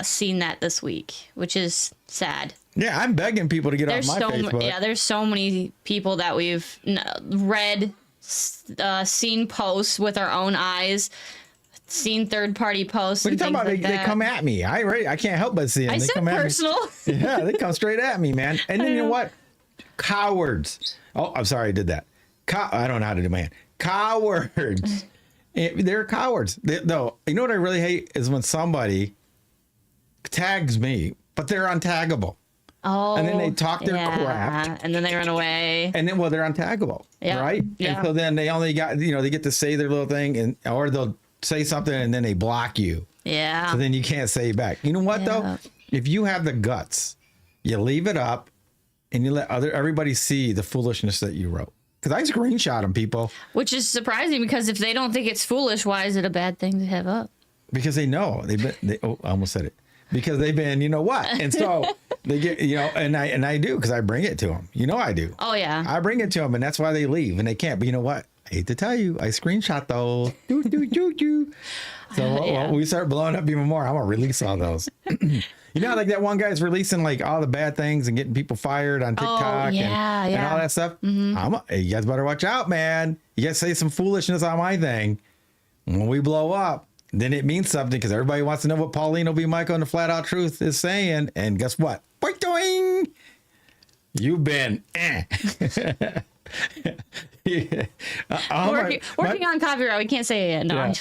seen that this week, which is sad. Yeah, I'm begging people to get off my Facebook. There's so many people that we've read, seen posts with our own eyes, seen third-party posts. What are you and talking about? things like They that. come at me. I can't help but see them. I They said come at me. personal. Yeah, they come straight at me, man. And then you know what? Cowards. Oh, I'm sorry I did that. I don't know how to do my hand. Cowards. They're cowards. No, you know what I really hate is when somebody tags me, but they're untaggable. Oh, And then they talk their crap. and then they run away. And then, well, they're untaggable, Yeah, right? yeah. And so then they only got, they get to say their little thing, or they'll say something and then they block you. Yeah. So then you can't say back. You know what, though? If you have the guts, you leave it up and you let everybody see the foolishness that you wrote. Because I screenshot them, people, Which is surprising because if they don't think it's foolish, why is it a bad thing to have up? because they know I almost said it. Because they've been, you know what? And so they get, and I do because I bring it to them. I do. Oh, yeah. I bring it to them, and that's why they leave, and they can't. But you know what? I hate to tell you, I screenshot those. Doo, doo, doo, doo. So when we start blowing up even more, I'm gonna release all those. Like that one guy's releasing like all the bad things and getting people fired on TikTok and all that stuff. Hey, you guys better watch out, man. You guys say some foolishness on my thing. When we blow up, then it means something because everybody wants to know what Paulino B Michael and the Flat Out Truth is saying. And guess what? Boing! You've been Working on copyright. We can't say it. No.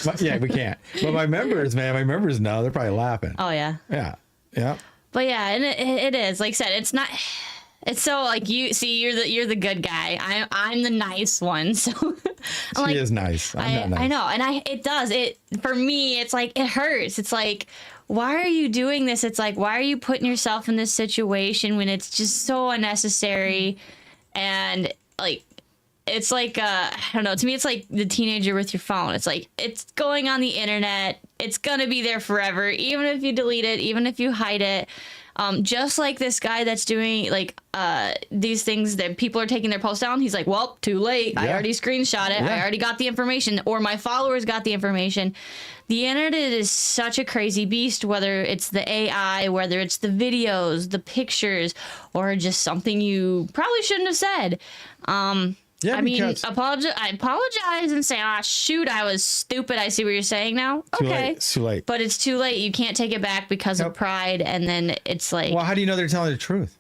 we can't. But my members know. They're probably laughing. Oh, yeah. Yeah. But yeah, and it is. Like I said, it's not. It's so like you're the good guy. I'm the nice one. So She is nice. I'm not nice. I know, and it does for me. It's like it hurts. It's like, why are you doing this? It's like, why are you putting yourself in this situation when it's just so unnecessary? And like, it's like I don't know. To me, it's like the teenager with your phone. It's like it's going on the internet. It's gonna be there forever, even if you delete it, even if you hide it. Just like this guy that's doing like these things that people are taking their posts down. He's like, well, too late. I already screenshot it. I already got the information, or my followers got the information. The internet is such a crazy beast, whether it's the AI, whether it's the videos, the pictures, or just something you probably shouldn't have said. I apologize and say, shoot, I was stupid. I see what you're saying now. Okay. It's too late. But it's too late. You can't take it back because of pride. And then it's like, Well, how do you know they're telling the truth?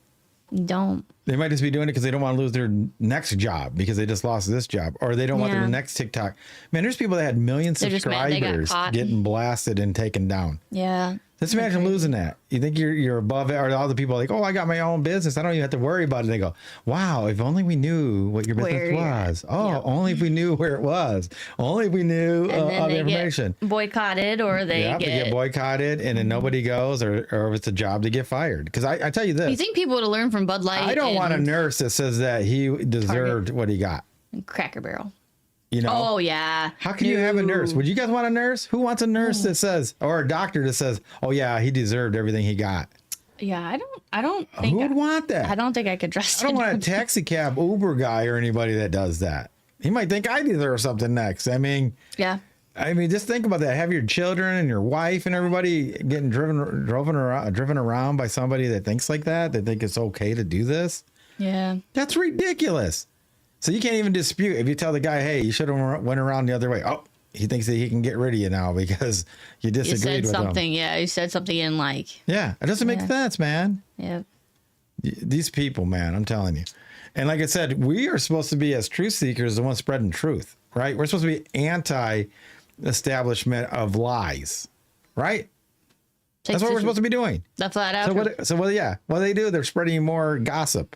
don't. They might just be doing it because they don't want to lose their next job because they just lost this job, or they don't want their next TikTok. Man, there's people that had millions of They're just mad they got subscribers caught. getting blasted and taken down. Yeah. Just imagine losing that. You think you're above it, or all the people are like, oh, I got my own business. I don't even have to worry about it. They go, wow, if only we knew what your business was. Oh, only if we knew where it was. Only if we knew all the information. Get boycotted, or they get boycotted, and then nobody goes, or if it's a job to get fired. Because I tell you this. You think people would have learned from Bud Light? I don't want a nurse that says that he deserved what he got. Cracker Barrel. Oh, yeah. How can you have a nurse? Would you guys want a nurse? Who wants a nurse that says, or a doctor that says, oh, yeah, he deserved everything he got? Yeah, I don't think. Who would want that? I don't think I could trust I don't want a taxi cab Uber guy or anybody that does that. He might think I deserve something next. I mean, Yeah. I mean, just think about that. Have your children and your wife and everybody getting driven around by somebody that thinks like that. They think it's okay to do this. Yeah. That's ridiculous. So you can't even dispute if you tell the guy, hey, you should have went around the other way. Oh, he thinks that he can get rid of you now because you disagreed with him. Yeah, you said something in like. Yeah, it doesn't make sense, man. Yeah. These people, man, I'm telling you. And like I said, we are supposed to be, as truth seekers, the ones spreading truth, right? We're supposed to be anti-establishment of lies, right? That's what we're supposed to be doing. The flat out. What they do, they're spreading more gossip.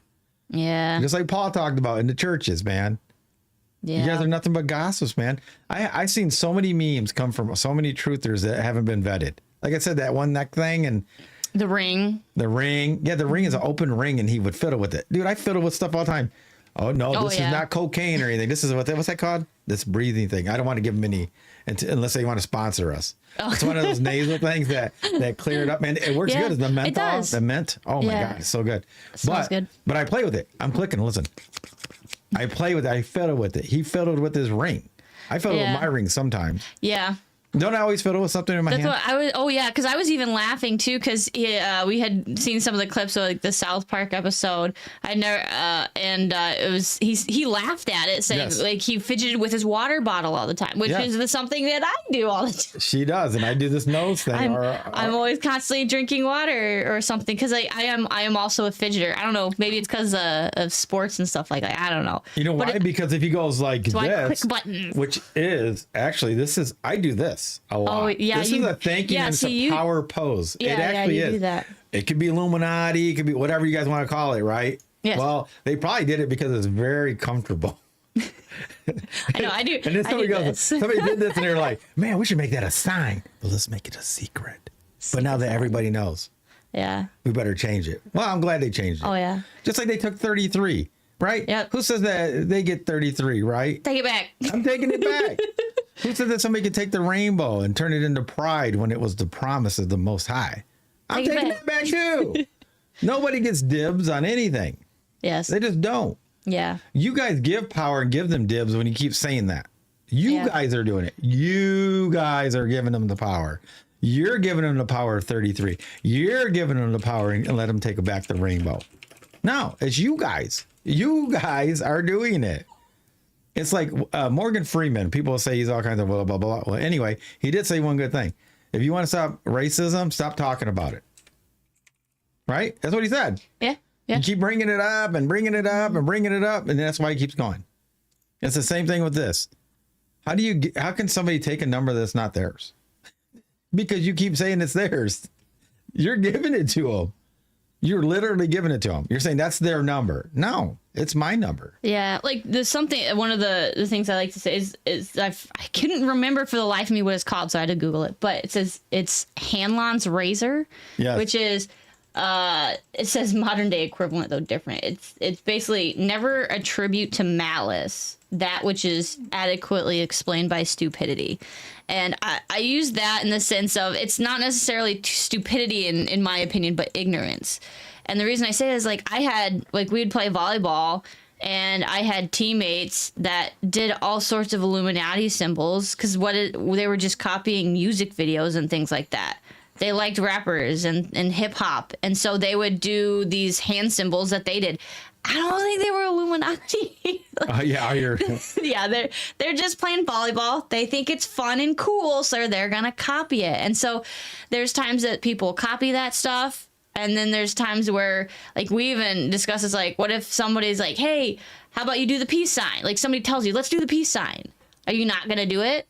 Yeah. Just like Paul talked about in the churches, man. Yeah. You guys are nothing but gossips, man. I've seen so many memes come from so many truthers that haven't been vetted. Like I said, that one neck thing and the ring. Yeah, the ring is an open ring and he would fiddle with it. Dude, I fiddle with stuff all the time. Oh, no, this is not cocaine or anything. This is what's that called? This breathing thing. I don't want to give them any unless they want to sponsor us. Oh. It's one of those nasal things that clear it up, man. It works good. The menthol. It does. The mint. Oh my God, it's so good. Smells good. But I play with it. I'm clicking. Listen. I play with it. I fiddle with it. He fiddled with his ring. I fiddle with my ring sometimes. Yeah. Don't I always fiddle with something in my hand? What I was. Oh yeah, because I was even laughing too, because we had seen some of the clips of like the South Park episode. I never, it was he laughed at it, saying like he fidgeted with his water bottle all the time, which is something that I do all the time. She does, and I do this nose thing. I'm always constantly drinking water or something because I am also a fidgeter. I don't know, maybe it's because of sports and stuff like that. I don't know. You know why? Because if he goes like this, click buttons. Which is actually I do this a lot. Oh, yeah, this is a thank you and it's a power pose. Yeah, it actually is. Do that. It could be Illuminati, it could be whatever you guys want to call it, right? Yes. Well, they probably did it because it's very comfortable. I know, I do. And then somebody did this and they're like, man, we should make that a sign. But let's make it a secret. But now that everybody knows. Yeah. We better change it. Well, I'm glad they changed it. Oh, yeah. Just like they took 33, right? Yep. Who says that they get 33, right? Take it back. I'm taking it back. Who said that somebody could take the rainbow and turn it into pride when it was the promise of the Most High? I'm taking it back too. Nobody gets dibs on anything. Yes. They just don't. Yeah. You guys give power and give them dibs when you keep saying that. You guys are doing it. You guys are giving them the power. You're giving them the power of 33. You're giving them the power and let them take back the rainbow. No, it's you guys. You guys are doing it. It's like Morgan Freeman. People say he's all kinds of blah, blah, blah. Well, anyway, he did say one good thing. If you want to stop racism, stop talking about it. Right? That's what he said. Yeah. Yeah. You keep bringing it up and bringing it up and bringing it up, and that's why he keeps going. It's the same thing with this. How can somebody take a number that's not theirs? Because you keep saying it's theirs. You're giving it to them. You're literally giving it to them. You're saying that's their number. No, it's my number. Yeah, like there's something. One of the things I like to say is I couldn't remember for the life of me what it's called, so I had to Google it. But it says it's Hanlon's razor, which is it says modern day equivalent though different. It's basically never attribute to malice that which is adequately explained by stupidity. And I use that in the sense of it's not necessarily stupidity in my opinion, but ignorance. And the reason I say it is like we'd play volleyball and I had teammates that did all sorts of Illuminati symbols because they were just copying music videos and things like that. They liked rappers and hip hop. And so they would do these hand symbols that they did. I don't think they were Illuminati. Yeah, they're just playing volleyball. They think it's fun and cool, so they're gonna copy it. And so there's times that people copy that stuff, and then there's times where like we even discuss this, like what if somebody's like, hey, how about you do the peace sign? Like somebody tells you, let's do the peace sign. Are you not gonna do it?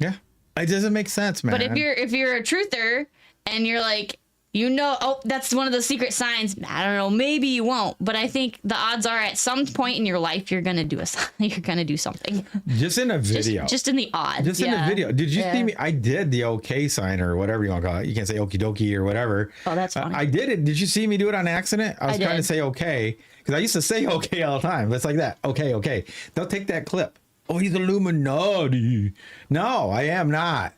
Yeah, it doesn't make sense, man. But if you're a truther and you're like, that's one of the secret signs. I don't know. Maybe you won't, but I think the odds are at some point in your life you're gonna do you're gonna do something. Just in a video. Just in the odds. Just in a video. Did you see me? I did the OK sign or whatever you want to call it. You can't say okie dokie or whatever. Oh, that's funny. I did it. Did you see me do it on accident? I was trying to say okay because I used to say okay all the time. It's like that. Okay. They'll take that clip. Oh, he's Illuminati. No, I am not.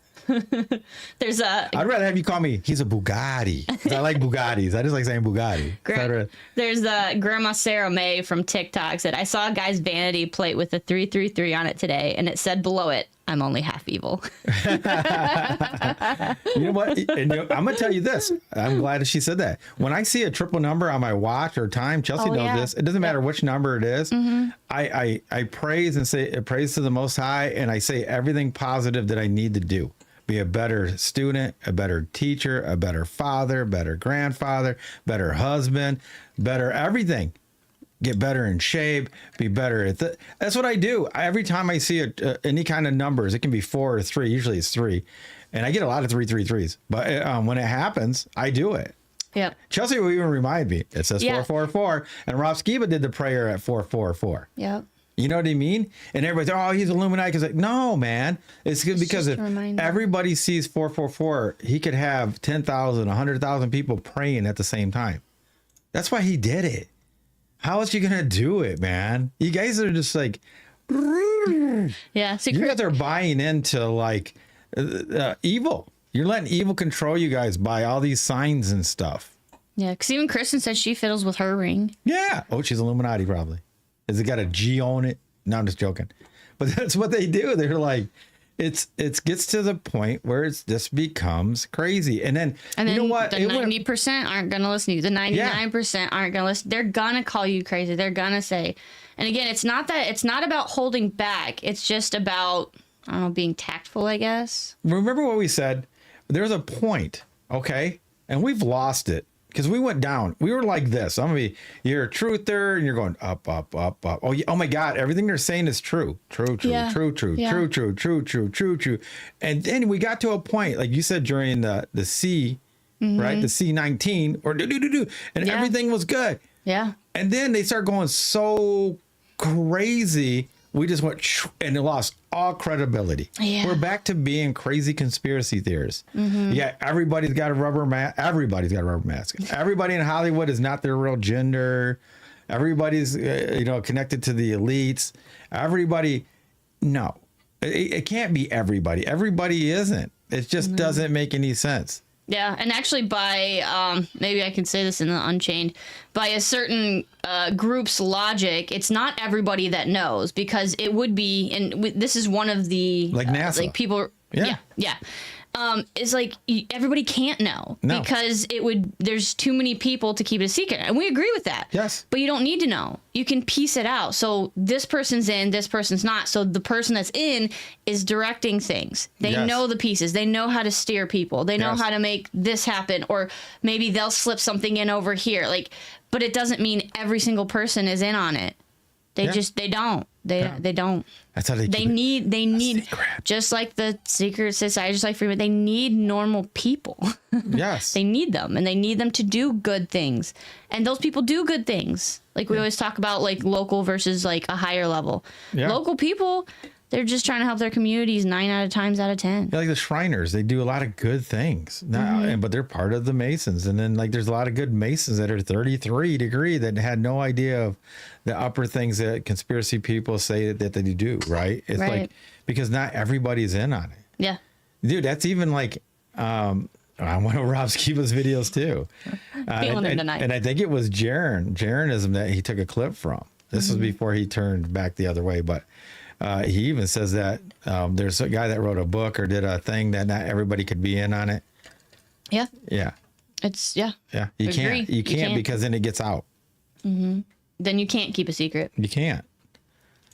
There's a I'd rather have you call me, he's a Bugatti. 'Cause I like Bugattis. I just like saying Bugatti. there's Grandma Sarah May from TikTok said, I saw a guy's vanity plate with a 333 on it today, and it said below it, I'm only half evil. You know what? And I'm going to tell you this. I'm glad that she said that. When I see a triple number on my watch or time, Chelsey knows this. It doesn't matter which number it is. I praise and say praise to the Most High, and I say everything positive that I need to do. Be a better student, a better teacher, a better father, better grandfather, better husband, better everything. Get better in shape, be better at that's what I do. Every time I see any kind of numbers, it can be 4 or 3. Usually it's 3. And I get a lot of 333s. But when it happens, I do it. Yep. Chelsey will even remind me. It says 444. And Rob Skiba did the prayer at 444. Yep. You know what I mean? And everybody's, oh, he's Illuminati. Because like, no, man. It's good because if everybody sees 444, he could have 10,000, 100,000 people praying at the same time. That's why he did it. How else you going to do it, man? You guys are just like, yeah. You guys are buying into like evil. You're letting evil control you guys by all these signs and stuff. Yeah, because even Kristen said she fiddles with her ring. Yeah. Oh, she's Illuminati probably. Has it got a G on it? No, I'm just joking. But that's what they do. They're like, it gets to the point where it just becomes crazy. And then you know what? The 90% aren't going to listen to you. The 99% aren't going to listen. They're going to call you crazy. They're going to say, and again, it's not about holding back. It's just about, I don't know, being tactful, I guess. Remember what we said? There's a point, okay? And we've lost it. Because we went down. We were like this. You're a truther, and you're going up, up, up, up. Oh my God, everything they're saying is true. True. And then we got to a point, like you said, during the C, right? The C19, or and everything was good. Yeah. And then they start going so crazy. We just went and it lost all credibility. Yeah. We're back to being crazy conspiracy theorists. Yeah, everybody's got a rubber mask. Everybody's got a rubber mask. Everybody in Hollywood is not their real gender. Everybody's connected to the elites. Everybody, no, it can't be everybody. Everybody isn't. It just doesn't make any sense. Yeah, and actually by, maybe I can say this in the Unchained, by a certain group's logic, it's not everybody that knows, because it would be, and this is one of the... Like NASA. Like people... Yeah. It's like everybody can't know because there's too many people to keep it a secret. And we agree with that. Yes. But you don't need to know. You can piece it out. So this person's in, this person's not. So the person that's in is directing things. They know the pieces. They know how to steer people. They know how to make this happen. Or maybe they'll slip something in over here. But it doesn't mean every single person is in on it. They don't. They don't. That's how they need just like the secret society, just like Freeman, they need normal people. Yes. They need them, and they need them to do good things. And those people do good things. Like we always talk about, like local versus like a higher level. Yeah. Local people, they're just trying to help their communities 9 out of 10. Yeah, like the Shriners, they do a lot of good things now, but they're part of the Masons. And then like there's a lot of good Masons that are 33 degree that had no idea of the upper things that conspiracy people say that they do, right? It's like, because not everybody's in on it. Yeah. Dude, that's even like, one of Rob Skiba's videos too. Feeling it tonight. And I think it was Jaronism that he took a clip from. This was before he turned back the other way, but he even says that there's a guy that wrote a book or did a thing that not everybody could be in on it. Yeah. Yeah. Yeah. You can't because then it gets out. Then you can't keep a secret. You can't.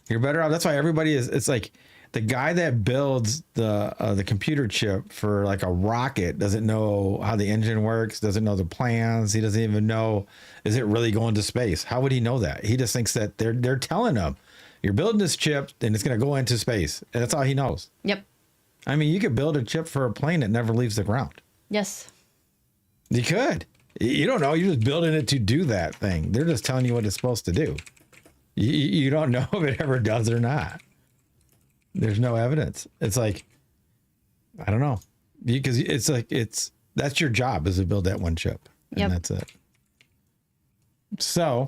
You're better off. That's why everybody is. It's like the guy that builds the computer chip for like a rocket doesn't know how the engine works, doesn't know the plans. He doesn't even know, is it really going to space? How would he know that? He just thinks that they're telling him, you're building this chip and it's going to go into space. And that's all he knows. Yep. I mean, you could build a chip for a plane that never leaves the ground. Yes. You could. You don't know. You're just building it to do that thing. They're just telling you what it's supposed to do. You don't know if it ever does or not. There's no evidence. It's like, I don't know. Because it's like, that's your job, is to build that one chip. And that's it. So,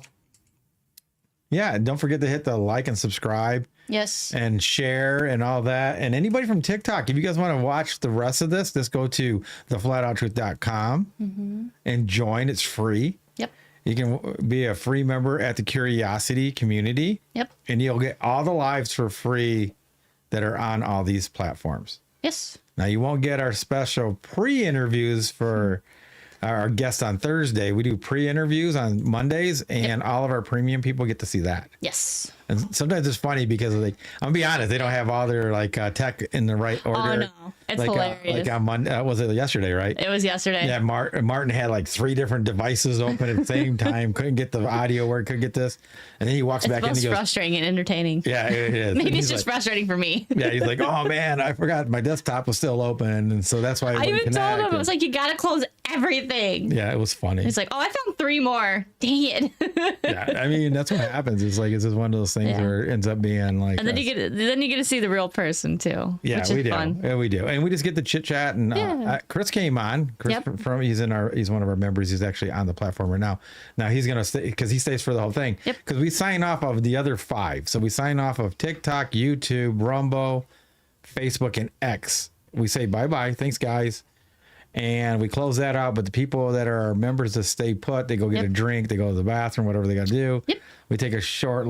yeah, don't forget to hit the like and subscribe. Yes. and share and all that. And anybody from TikTok, if you guys want to watch the rest of this, just go to theflatouttruth.com and join. It's free. Yep. You can be a free member at the Curiosity community. Yep. And you'll get all the lives for free that are on all these platforms. Yes. Now, you won't get our special pre-interviews for our guest on Thursday. We do pre-interviews on Mondays, and all of our premium people get to see that. Yes. And sometimes it's funny because, like, I'm gonna be honest, they don't have all their tech in the right order. Oh, no. It's hilarious. Like on Monday, was it yesterday, right? It was yesterday. Yeah, Martin had like 3 different devices open at the same time. Couldn't get the audio work, couldn't get this. And then he walks back in and he goes, frustrating and entertaining. yeah, it is. Maybe it's just frustrating for me. Yeah, he's like, oh man, I forgot my desktop was still open. And so that's why I even told him, I was like, you got to close everything. Yeah, it was funny. He's like, oh, I found 3 more. Dang it. Yeah, I mean, that's what happens. It's like, it's just one of those things where it ends up being like, and then you get to see the real person too. yeah, which we is do. fun. Yeah, we do. And we just get to chit chat. And Chris came on. Chris he's one of our members. He's actually on the platform right now. Now he's going to stay because he stays for the whole thing. Yep. Because we sign off of the other 5. So we sign off of TikTok, YouTube, Rumble, Facebook, and X. We say bye-bye. Thanks, guys. And we close that out. But the people that are our members that stay put, they go get a drink, they go to the bathroom, whatever they got to do. Yep. We take a short,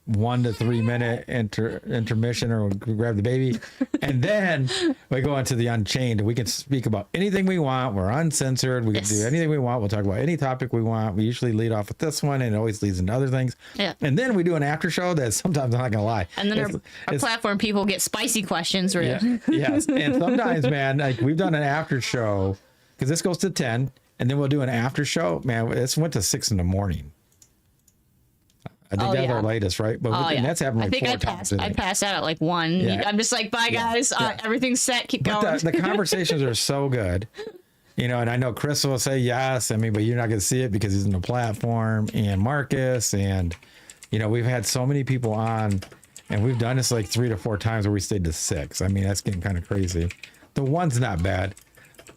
1 to 3 minute intermission, or we'll grab the baby, and then we go into the Unchained. We can speak about anything we want. We're uncensored. We can do anything we want. We'll talk about any topic we want. We usually lead off with this one, and it always leads into other things. Yeah. And then we do an after show that sometimes, I'm not gonna lie, and then our platform people get spicy questions. Right? Yeah, yes, and sometimes, man, we've done an after show because this goes to 10, and then we'll do an after show. Man, this went to 6 in the morning. I think that's our latest, right? But and that's happened 4 times. I passed out at 1. Yeah. I'm just like, bye guys, everything's set, keep going. The conversations are so good, and I know Chris will say yes. I mean, but you're not going to see it because he's in the platform, and Marcus, and we've had so many people on, and we've done this 3 to 4 times where we stayed to 6. I mean, that's getting kind of crazy. The 1's not bad,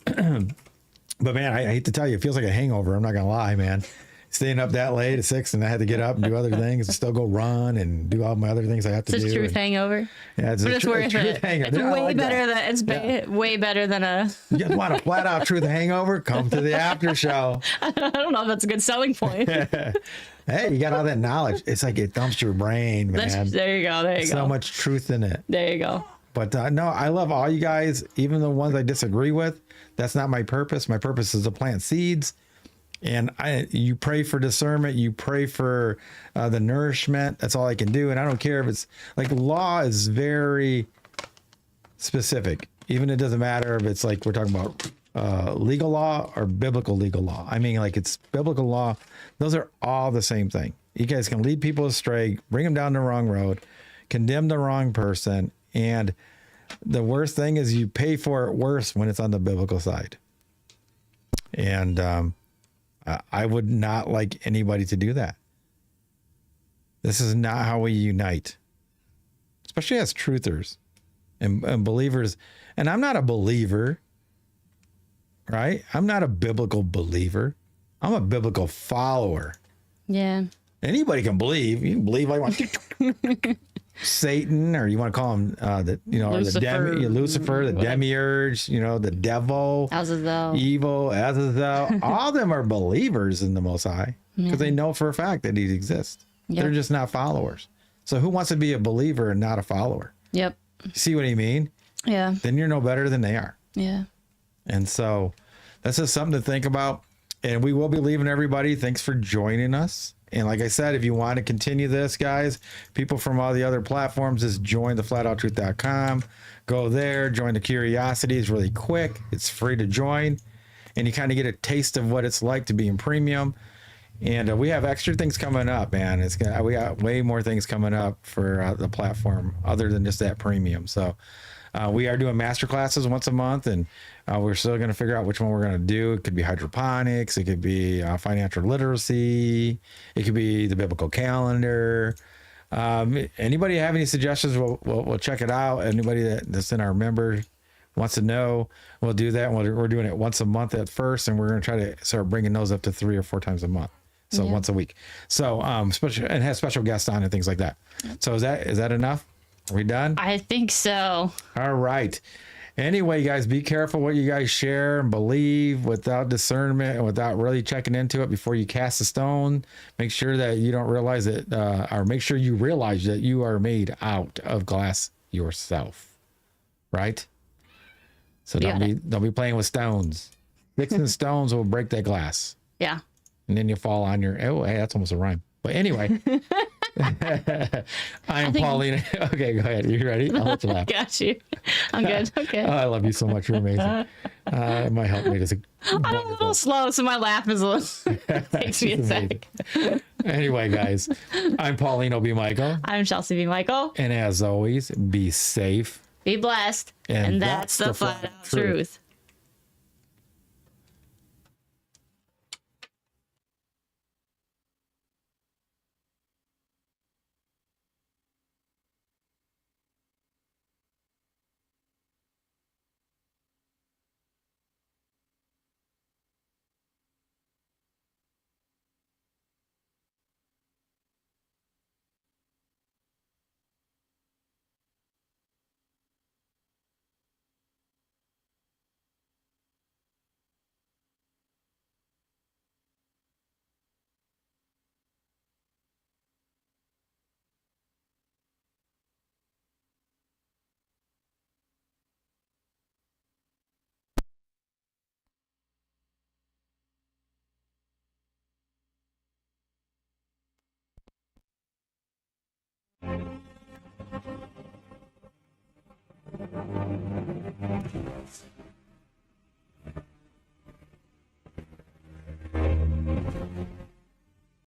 but man, I hate to tell you, it feels like a hangover. I'm not going to lie, man. Staying up that late at 6, and I had to get up and do other things and still go run and do all my other things I have to do. It's a truth hangover. Yeah, it's worth it. It's way better way better than a. You just want a flat out truth hangover? Come to the after show. I don't know if that's a good selling point. Hey, you got all that knowledge. It's like it dumps your brain, man. There you go. There you go. So much truth in it. There you go. But no, I love all you guys, even the ones I disagree with. That's not my purpose. My purpose is to plant seeds. And you pray for discernment. You pray for the nourishment. That's all I can do. And I don't care if it's law is very specific. Even it doesn't matter if it's we're talking about legal law or biblical legal law. I mean, it's biblical law. Those are all the same thing. You guys can lead people astray, bring them down the wrong road, condemn the wrong person. And the worst thing is you pay for it worse when it's on the biblical side. And, I would not like anybody to do that. This is not how we unite, especially as truthers and believers. And I'm not a believer, right? I'm not a biblical believer. I'm a biblical follower. Yeah. Anybody can believe. You can believe I want Satan, or you want to call him Lucifer, the demiurge, the devil, Azazel, evil, Azazel. All of them are believers in the Most High because they know for a fact that he exists. Yep. They're just not followers. So who wants to be a believer and not a follower? Yep. You see what I mean? Yeah. Then you're no better than they are. Yeah. And so that's just something to think about. And we will be leaving everybody. Thanks for joining us. And like I said, if you want to continue this, guys, people from all the other platforms, just join theflatouttruth.com. Go there, join the Curiosity. It's really quick. It's free to join. And you kind of get a taste of what it's like to be in premium. And we have extra things coming up, man. We got way more things coming up for the platform other than just that premium. So we are doing masterclasses once a month, and we're still going to figure out which one we're going to do. It could be hydroponics. It could be financial literacy. It could be the biblical calendar. Anybody have any suggestions? We'll check it out. Anybody that's in our member wants to know, we'll do that. We're doing it once a month at first, and we're going to try to start bringing those up to 3 or 4 times a month. So once a week. So special, and have special guests on and things like that. So is that enough? Are we done? I think so. All right. Anyway, guys, be careful what you guys share and believe without discernment and without really checking into it before you cast a stone. Make sure that you don't realize it, or make sure you realize that you are made out of glass yourself. Right? So don't be playing with stones. Sticks and stones will break that glass. Yeah. And then you fall on your, oh, hey, that's almost a rhyme. But anyway, I'm Paulino. Okay, go ahead. You ready? I'll let you laugh. Got you. I'm good. Okay. Oh, I love you so much. You're amazing. It might help me. I'm a little slow, so my laugh is a little, takes me a sec. Anyway, guys, I'm Paulino B Michael. I'm Chelsey B Michael. And as always, be safe. Be blessed. And that's the flat out truth.